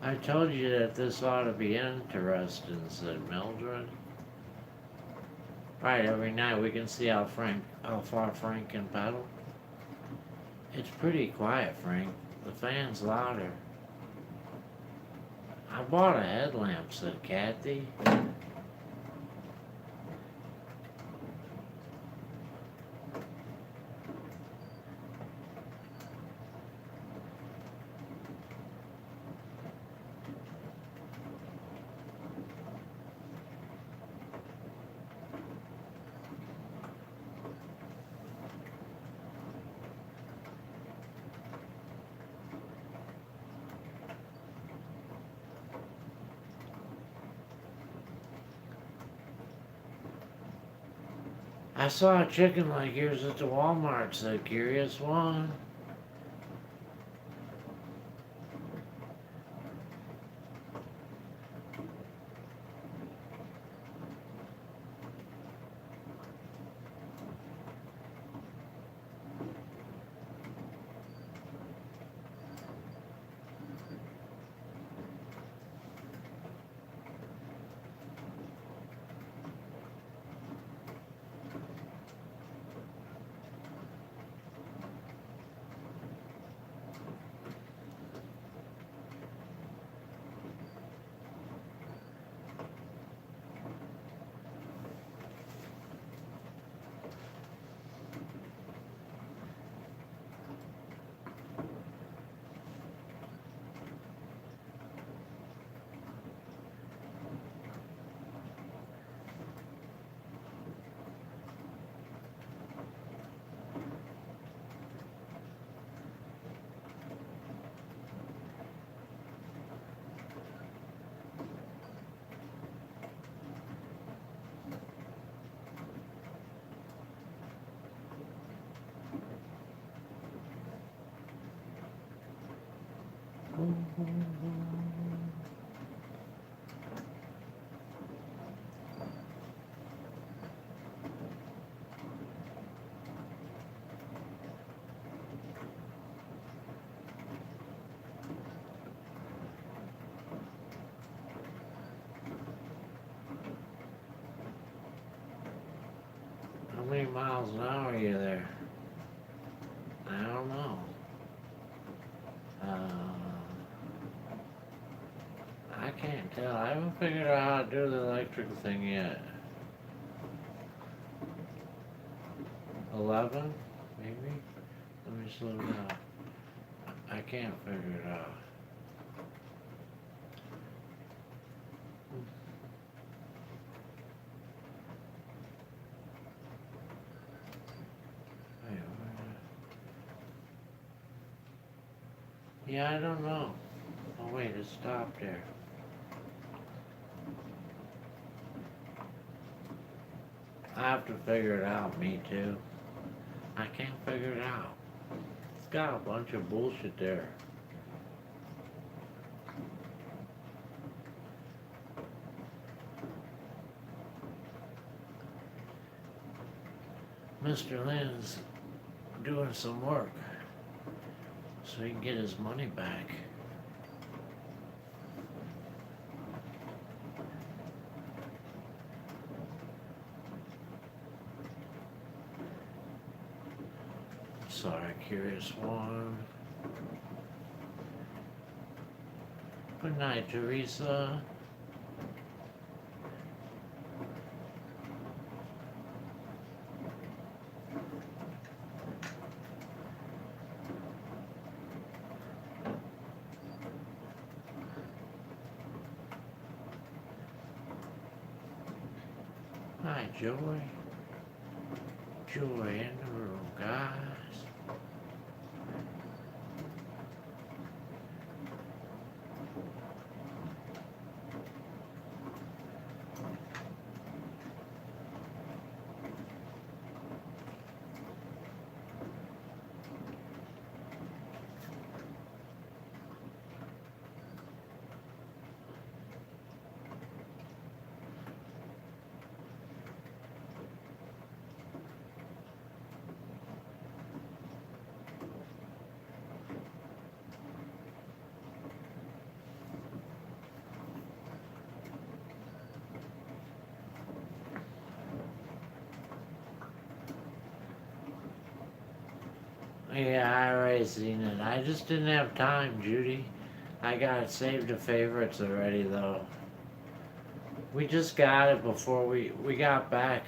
I told you that this ought to be interesting, said Mildred. Right, every night we can see how far Frank can pedal. It's pretty quiet, Frank. The fan's louder. I bought a headlamp, said Kathy. I saw a chicken like yours at the Walmart, said Curious One. many miles an hour are you there? I don't know. I can't tell. I haven't figured out how to do the electrical thing yet. 11? Maybe? Let me slow down. I can't figure it out. Wait, yeah, I don't know. Oh wait, it stopped there. I have to figure it out, me too. I can't figure it out. It's got a bunch of bullshit there. Mr. Lynn's doing some work so he can get his money back. Sorry, Curious One. Good night, Teresa. Hi, Joy. Joy in the room, guys. Yeah, I already seen it. I just didn't have time, Judy. I got it saved to favorites already, though. We just got it before we got back.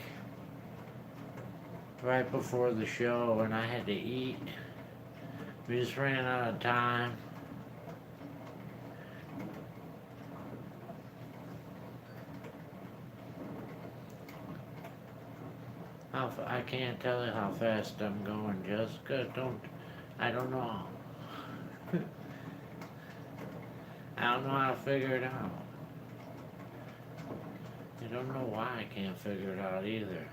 Right before the show, and I had to eat. We just ran out of time. I can't tell you how fast I'm going, Jessica. I don't know. I don't know how to figure it out. I don't know why I can't figure it out either.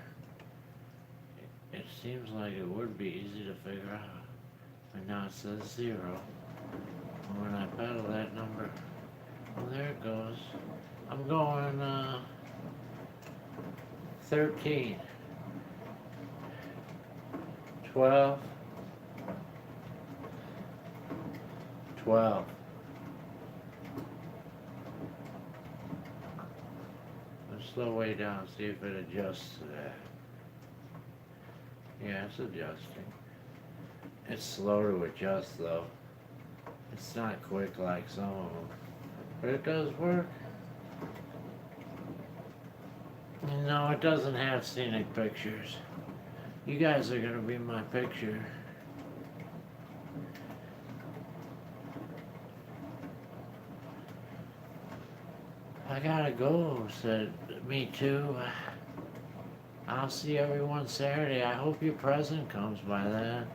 It seems like it would be easy to figure out. But now it says 0. And when I pedal that number, well, there it goes. I'm going 13. 12. 12. Let's slow way down, see if it adjusts to that. Yeah, it's adjusting. It's slow to adjust though. It's not quick like some of them. But it does work. No, it doesn't have scenic pictures. You guys are gonna be my picture. I gotta go, said me too. I'll see everyone Saturday. I hope your present comes by then.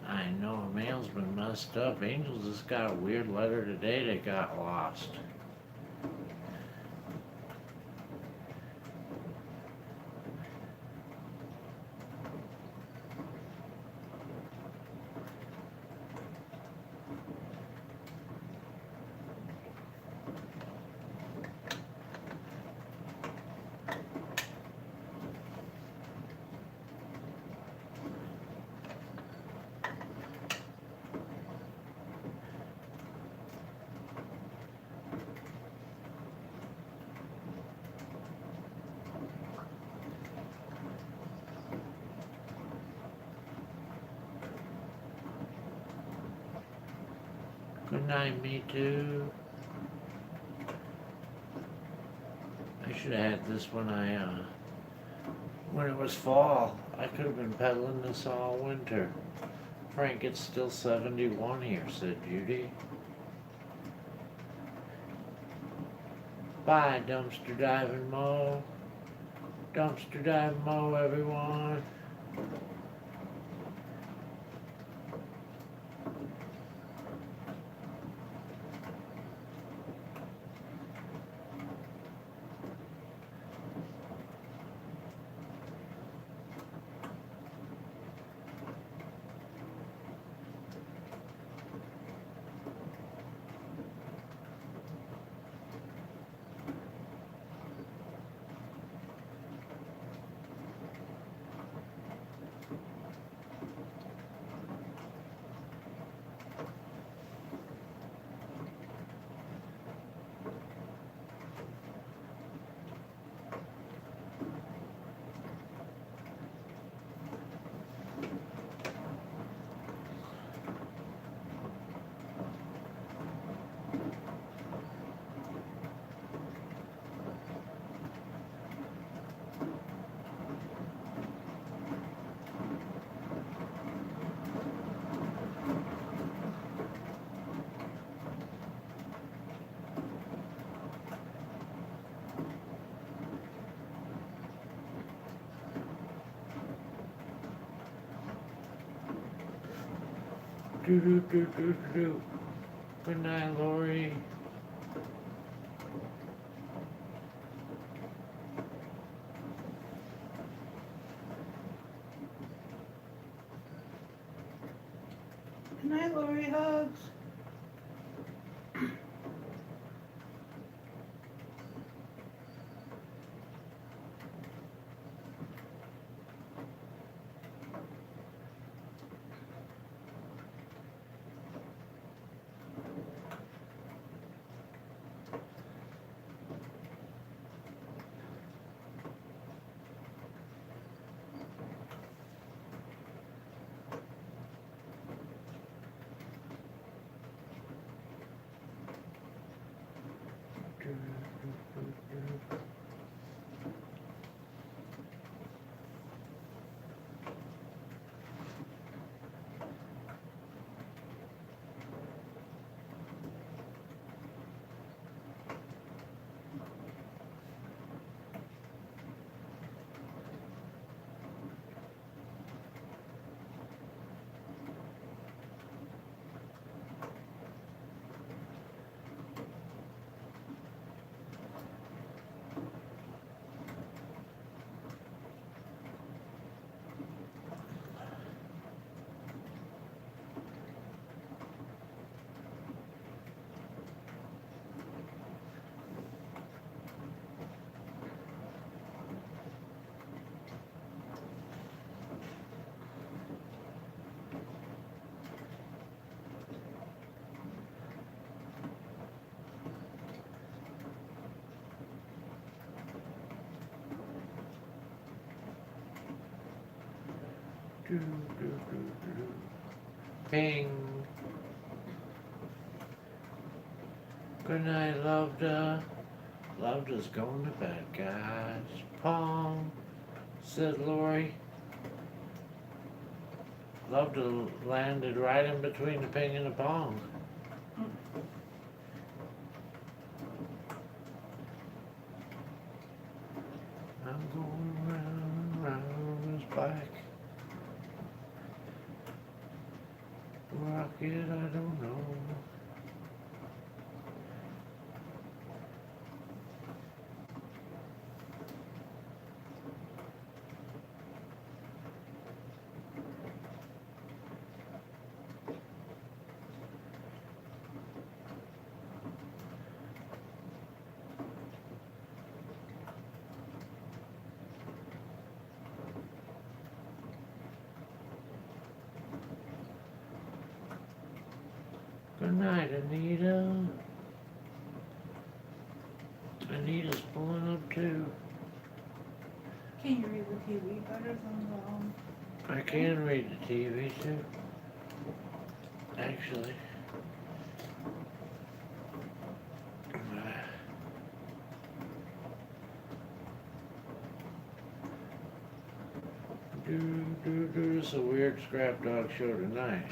I know, mail's been messed up. Angel just got a weird letter today that got lost. Good night, me too. I should have had this when it was fall. I could have been peddling this all winter. Frank, it's still 71 here, said Judy. Bye, dumpster diving Mo. Dumpster diving Mo, everyone. Do do do do do. Good night, Lori. Good night, Lori. Hugs. Do, do, do, do. Do, do, do, do. Ping. Good night, Loveda. Loveda's going to bed, guys. Pong, said Lori. Loveda landed right in between the ping and the pong. I'm going round and round his back. Rocket, I don't know. Good night, Anita. Anita's pulling up too. Can you read the TV better than the I can read the TV too. Actually, This is a weird Scrap Dog show tonight.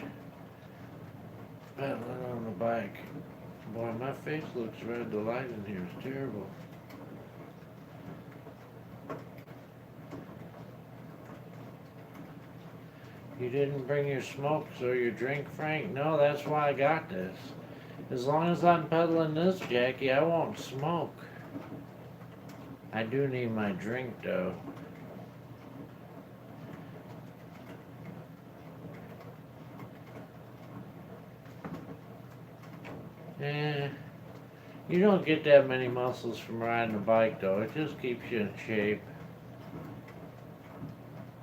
Pedaling on the bike. Boy, my face looks red. The light in here is terrible. You didn't bring your smokes or your drink, Frank? No, that's why I got this. As long as I'm pedaling this, Jackie, I won't smoke. I do need my drink, though. Eh, you don't get that many muscles from riding a bike, though. It just keeps you in shape.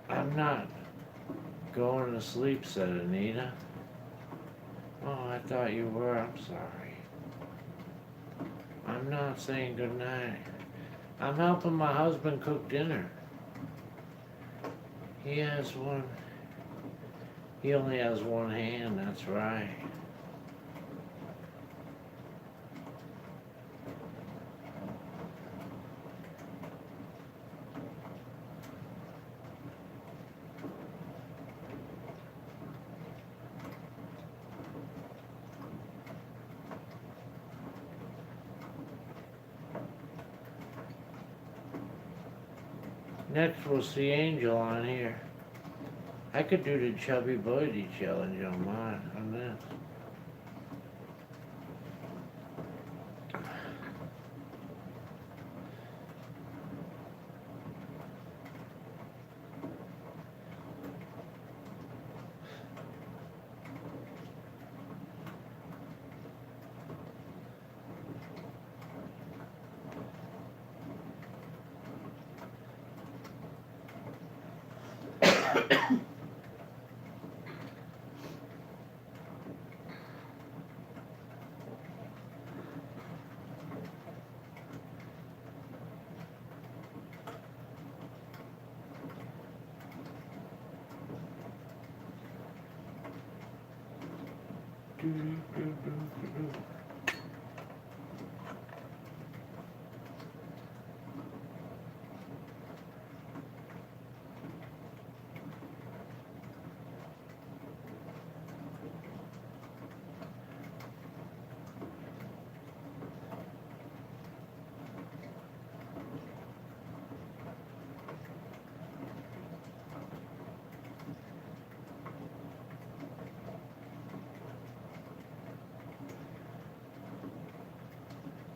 I'm not going to sleep, said Anita. Oh, I thought you were. I'm sorry. I'm not saying goodnight. I'm helping my husband cook dinner. He only has one hand, that's right. Next we'll see Angel on here. I could do the Chubby Buddy challenge on mine, on this.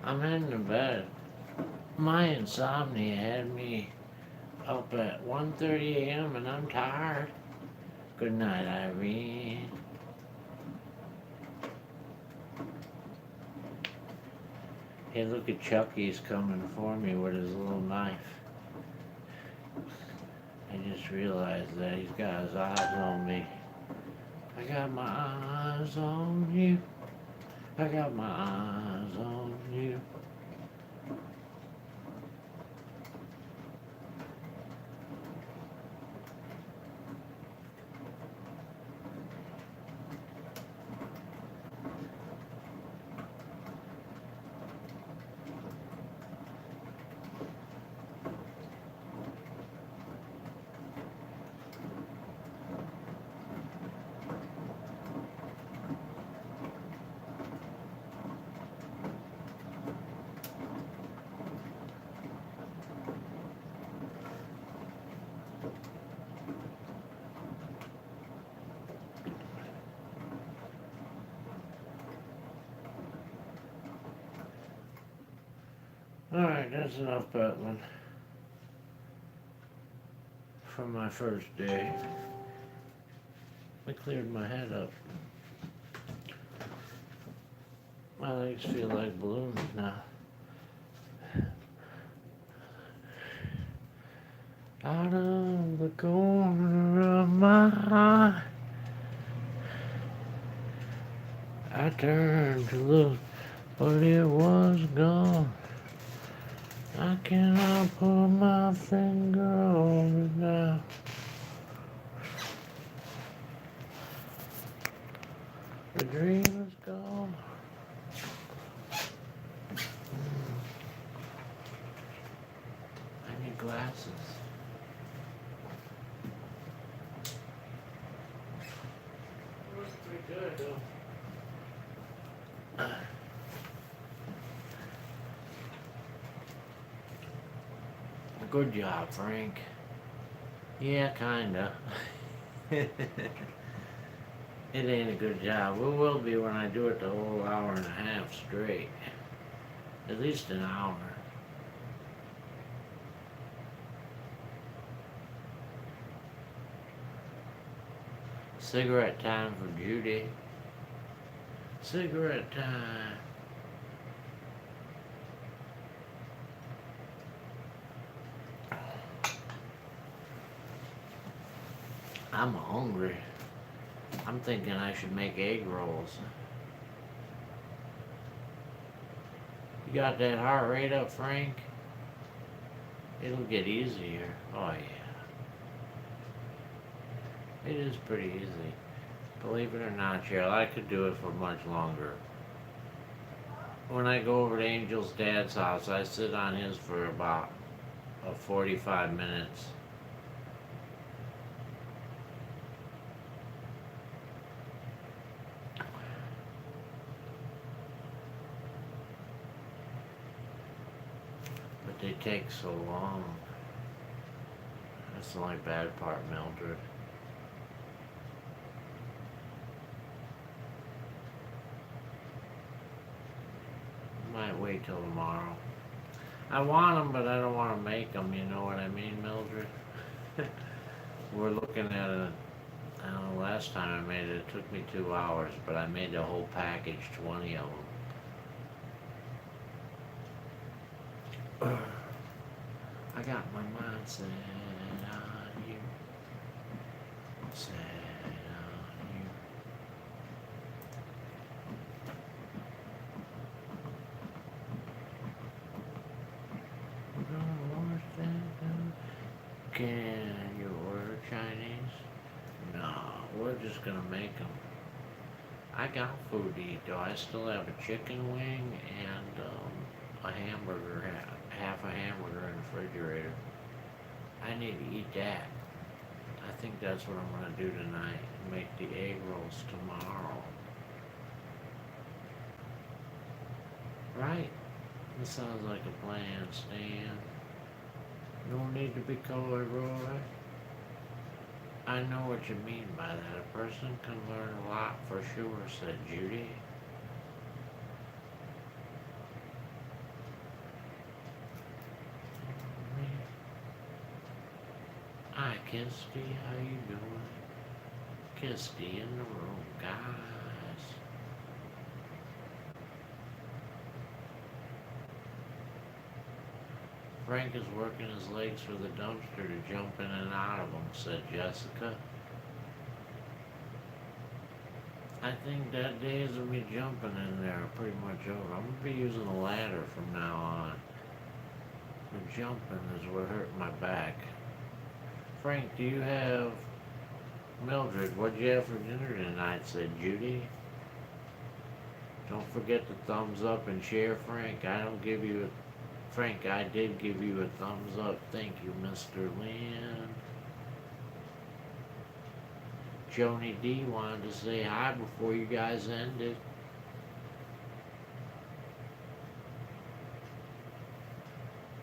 I'm heading to bed. My insomnia had me up at 1:30 a.m. and I'm tired. Good night, Irene. Hey, look at Chucky's coming for me with his little knife. I just realized that he's got his eyes on me. I got my eyes on you. I got my eyes on you. Alright, that's enough battling for my first day. I cleared my head up. My legs feel like balloons now. Out of the corner of my eye, I turned to look, but it was gone. I cannot put my finger on it now. The dream is gone. I need glasses. Good job, Frank. Yeah, kinda. It ain't a good job. It will be when I do it the whole hour and a half straight. At least an hour. Cigarette time for Judy. Cigarette time. I'm hungry. I'm thinking I should make egg rolls. You got that heart rate up, Frank? It'll get easier. Oh yeah. It is pretty easy. Believe it or not, Cheryl, I could do it for much longer. When I go over to Angel's dad's house, I sit on his for about 45 minutes. But they take so long. That's the only bad part, Mildred. Might wait till tomorrow. I want them, but I don't want to make them, you know what I mean, Mildred? We're looking at I don't know, last time I made it, it took me 2 hours, but I made the whole package, 20 of them. I got my mind set on you. Set on you. Can you order Chinese? No, we're just gonna make them. I got food to eat though. I still have a chicken wing and a hamburger, half a hamburger in the refrigerator. I need to eat that. I think that's what I'm gonna do tonight. Make the egg rolls tomorrow. Right? This sounds like a plan, Stan. No need to be coy, Roy. I know what you mean by that. A person can learn a lot for sure, said Judy. Hi, Kisty. How you doing? Kisty in the room, guys. Frank is working his legs for the dumpster to jump in and out of them, said Jessica. I think that days of me jumping in there are pretty much over. I'm going to be using a ladder from now on. The jumping is what hurt my back. Frank, do you have... Mildred, what'd you have for dinner tonight, said Judy. Don't forget the thumbs up and share, Frank. Frank, I did give you a thumbs up. Thank you, Mr. Lynn. Joni D wanted to say hi before you guys ended.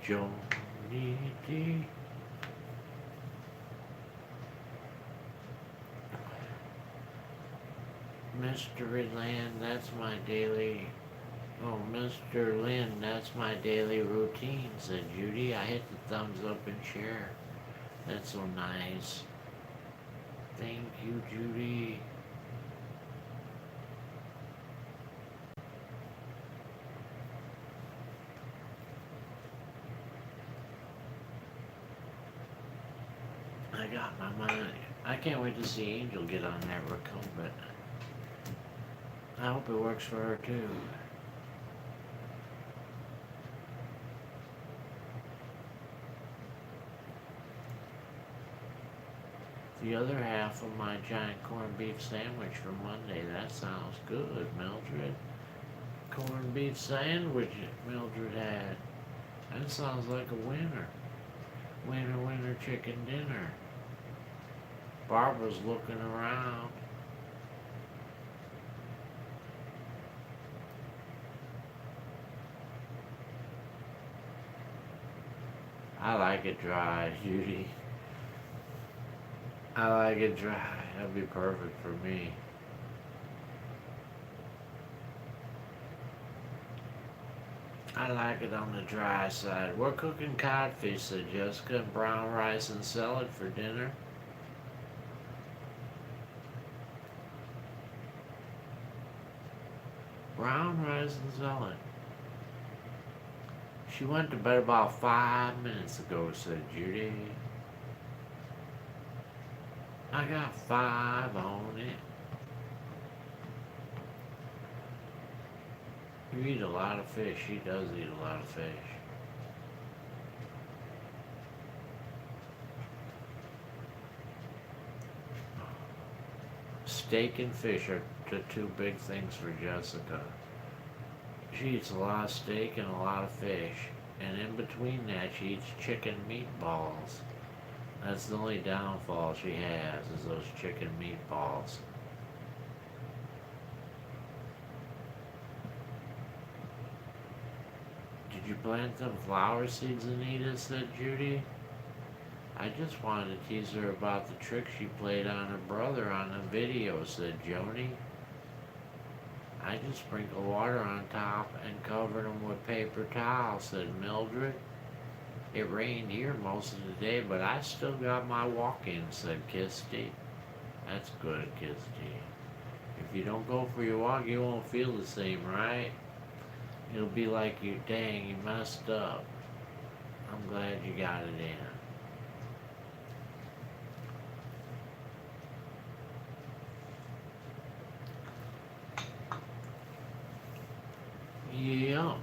Joni D. Mr. Lynn, that's my daily... Oh, Mr. Lynn, that's my daily routine, said Judy. I hit the thumbs up and share. That's so nice. Thank you, Judy. I got my mind. I can't wait to see Angel get on that recumbent. I hope it works for her, too. The other half of my giant corned beef sandwich for Monday. That sounds good, Mildred. Corned beef sandwich Mildred had. That sounds like a winner. Winner, winner, chicken dinner. Barbara's looking around. I like it dry, Judy. I like it dry. That'd be perfect for me. I like it on the dry side. We're cooking codfish, said Jessica, and brown rice and salad for dinner. Brown rice and salad. She went to bed about 5 minutes ago, said Judy. I got 5 on it. You eat a lot of fish. She does eat a lot of fish. Steak and fish are the two big things for Jessica. She eats a lot of steak and a lot of fish. And in between that, she eats chicken meatballs. That's the only downfall she has, is those chicken meatballs. Did you plant them flower seeds, Anita? Said Judy. I just wanted to tease her about the trick she played on her brother on the video, said Joni. I just sprinkled water on top and covered them with paper towel, said Mildred. It rained here most of the day, but I still got my walk-in, said Kisty. That's good, Kisty. If you don't go for your walk, you won't feel the same, right? It'll be like you, dang, you messed up. I'm glad you got it in. Yeah.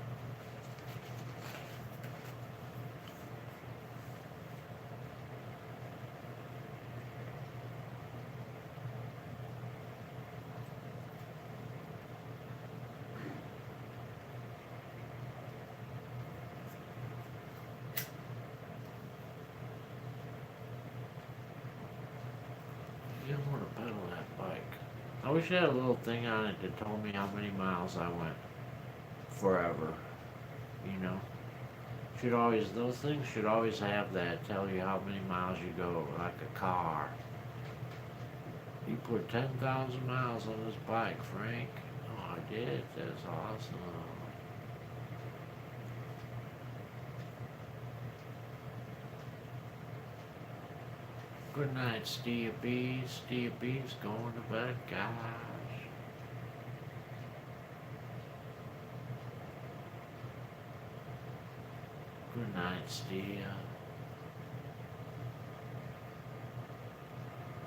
You don't want to pedal that bike. I wish I had a little thing on it that told me how many miles I went. Forever. You know? Should always, those things should always have that, tell you how many miles you go, like a car. You put 10,000 miles on this bike, Frank. Oh, I did. That's awesome. Good night, Steve B. Steve B's going to bed, guys. Good night, Steve.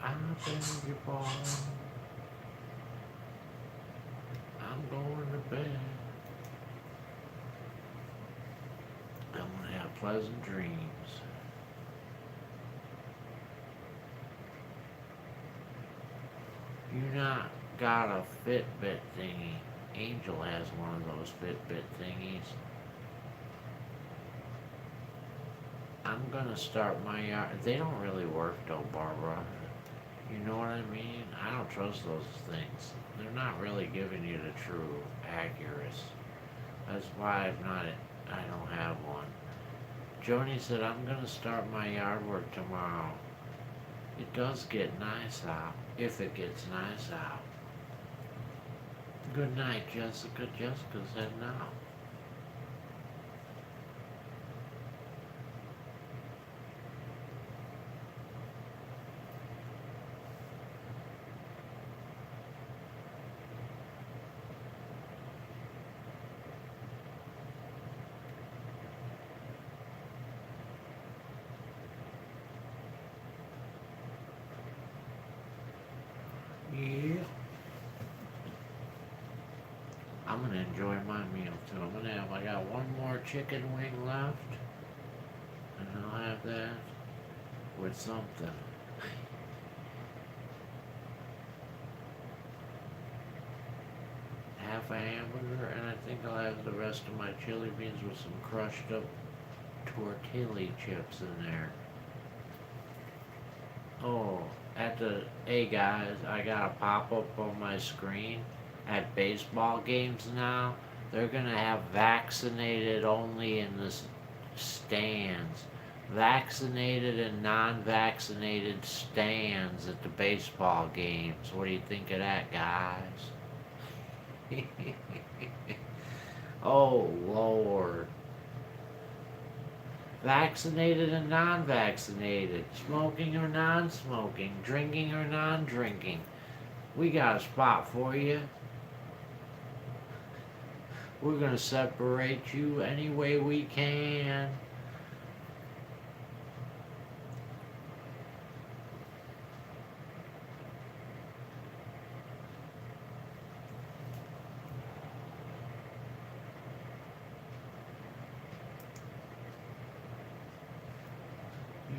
I beg your pardon. I'm going to bed. I'm going to have pleasant dreams. You not got a Fitbit thingy. Angel has one of those Fitbit thingies. I'm gonna start my yard. They don't really work though, Barbara. You know what I mean? I don't trust those things. They're not really giving you the true accuracy. That's why I don't have one. Joni said, I'm gonna start my yard work tomorrow. It does get nice out, if it gets nice out. Good night, Jessica. Jessica said no. Yeah. I'm gonna enjoy my meal too. I got one more chicken wing left, and I'll have that with something. Half a hamburger, and I think I'll have the rest of my chili beans with some crushed up tortilla chips in there. Oh, hey guys, I got a pop-up on my screen. At baseball games now, they're gonna have vaccinated only in the stands. Vaccinated and non-vaccinated stands at the baseball games. What do you think of that, guys? Oh, Lord. Vaccinated and non-vaccinated. Smoking or non-smoking. Drinking or non-drinking. We got a spot for you. We're going to separate you any way we can.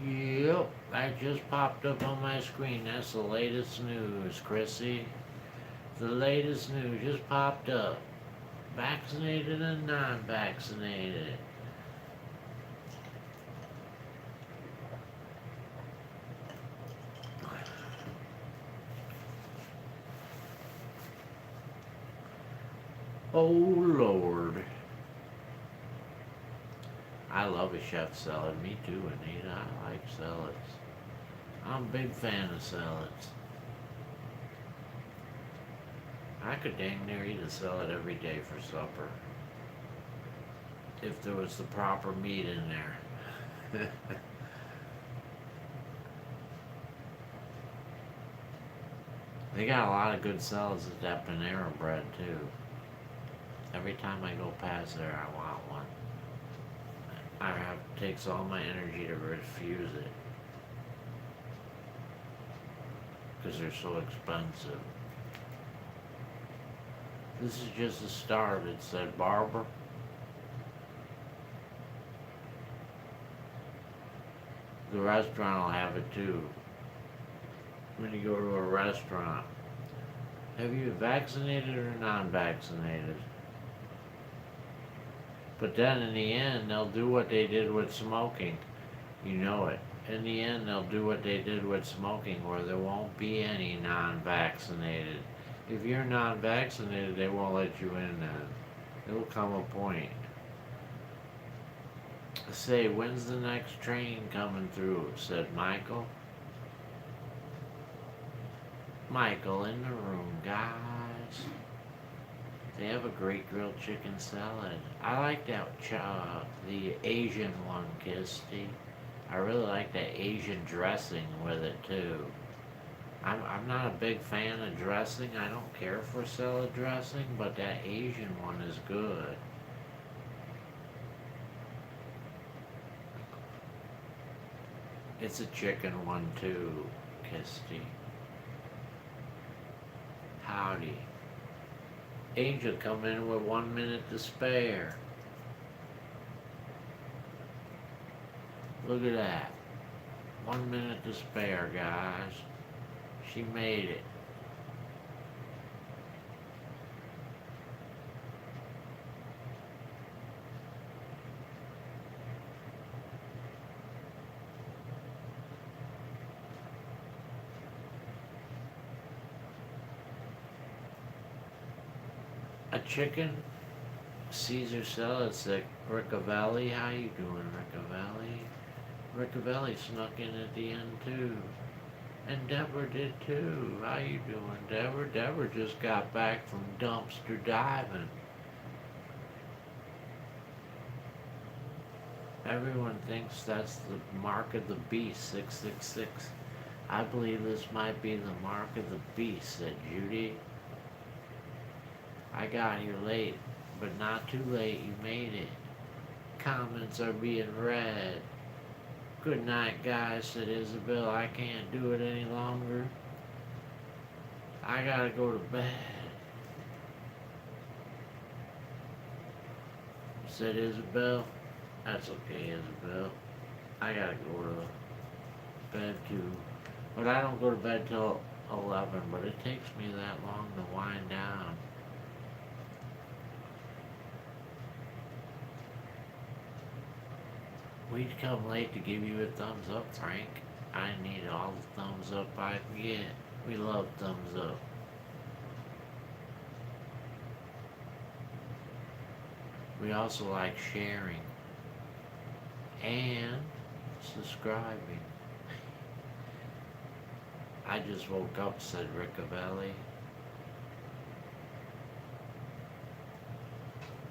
Yep, that just popped up on my screen. That's the latest news, Chrissy. The latest news just popped up. Vaccinated and non-vaccinated. Oh, Lord. I love a chef salad. Me too, Anita. I like salads. I'm a big fan of salads. I could dang near eat a salad every day for supper. If there was the proper meat in there. They got a lot of good salads at that Panera Bread too. Every time I go past there, I want one. It takes all my energy to refuse it. Because they're so expensive. This is just the start, it said, Barbara. The restaurant will have it too. When you go to a restaurant, have you vaccinated or non-vaccinated? But then in the end, they'll do what they did with smoking. You know it. In the end, they'll do what they did with smoking, where there won't be any non-vaccinated. If you're non-vaccinated, they won't let you in then. It'll come a point. Say, when's the next train coming through? Said Michael. Michael in the room, guys. They have a great grilled chicken salad. I like that, the Asian one, Kisty. I really like that Asian dressing with it too. I'm not a big fan of dressing. I don't care for salad dressing, but that Asian one is good. It's a chicken one too, Kisty. Howdy. Angel come in with 1 minute to spare. Look at that. 1 minute to spare, guys. She made it. A chicken Caesar salad, said Riccavelli. How you doing, Riccavelli? Riccavelli snuck in at the end too. And Deborah did too. How you doing, Deborah? Deborah just got back from dumpster diving. Everyone thinks that's the mark of the beast, 666. I believe this might be the mark of the beast, said Judy. I got here late, but not too late, you made it. Comments are being read. Good night, guys, said Isabel. I can't do it any longer. I gotta go to bed, said Isabel. That's okay, Isabel. I gotta go to bed too. But I don't go to bed till 11, but it takes me that long to wind down. We'd come late to give you a thumbs up, Frank. I need all the thumbs up I can get. We love thumbs up. We also like sharing. And subscribing. I just woke up, said Rickavelli.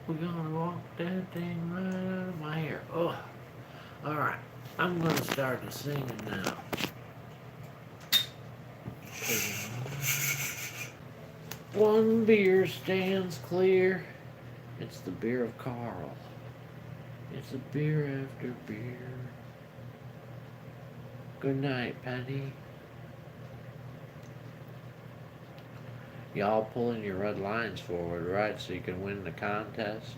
We're gonna walk that thing right out of my hair. Oh, alright. I'm gonna start to singing now. One beer stands clear. It's the beer of Carl. It's a beer after beer. Good night, Penny. Y'all pulling your red lines forward, right, so you can win the contest?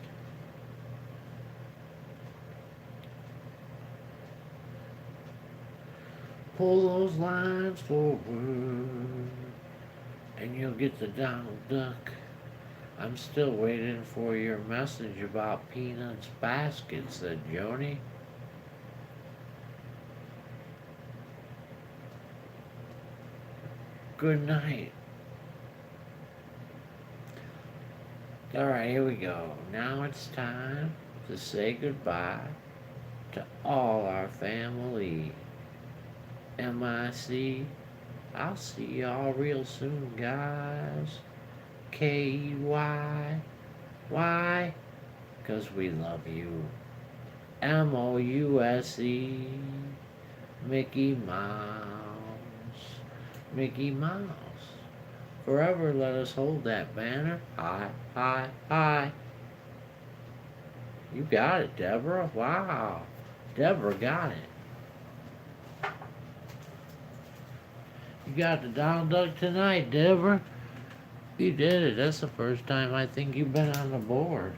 Pull those lines forward, and you'll get the Donald Duck. I'm still waiting for your message about Peanuts Basket, said Joni. Good night. Alright, here we go. Now it's time to say goodbye to all our family. MIC. I'll see y'all real soon, guys. KEY. Why? 'Cause we love you. MOUSE. Mickey Mouse. Mickey Mouse. Forever let us hold that banner. High, high, high. You got it, Deborah. Wow. Deborah got it. You got the Donald Duck tonight, Deborah. You did it. That's the first time I think you've been on the board.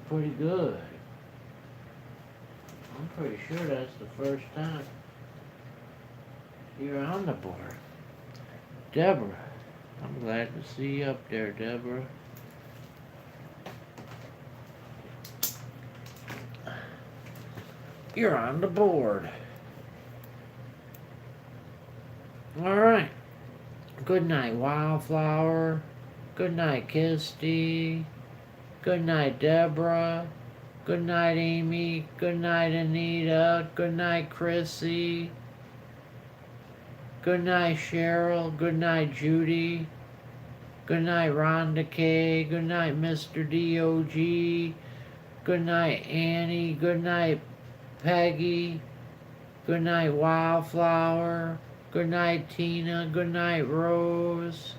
Pretty good. I'm pretty sure that's the first time you're on the board. Deborah. I'm glad to see you up there, Deborah. You're on the board. Alright. Good night, Wildflower. Good night, Kisty. Good night, Deborah. Good night, Amy. Good night, Anita. Good night, Chrissy. Good night, Cheryl. Good night, Judy. Good night, Rhonda K. Good night, Mr. DOG. Good night, Annie. Good night, Peggy. Good night, Wildflower. Good night, Tina. Good night, Rose.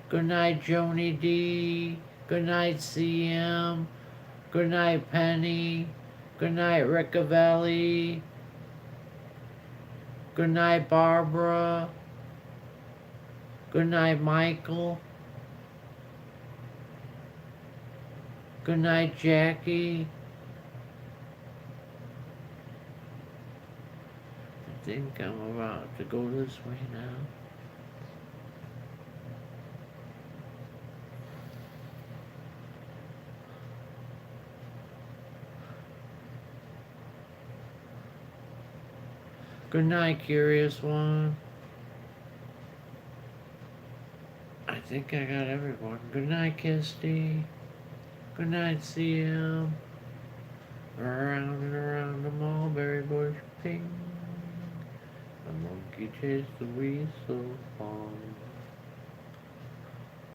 Good night, Joni D. Good night, CM. Good night, Penny. Good night, Rickavelli. Good night, Barbara. Good night, Michael. Good night, Jackie. I think I'm about to go this way now. Good night, Curious One. I think I got everyone. Good night, Kisty. Good night, CM. Around and around the mulberry bush, ping. The monkey chased the weasel on.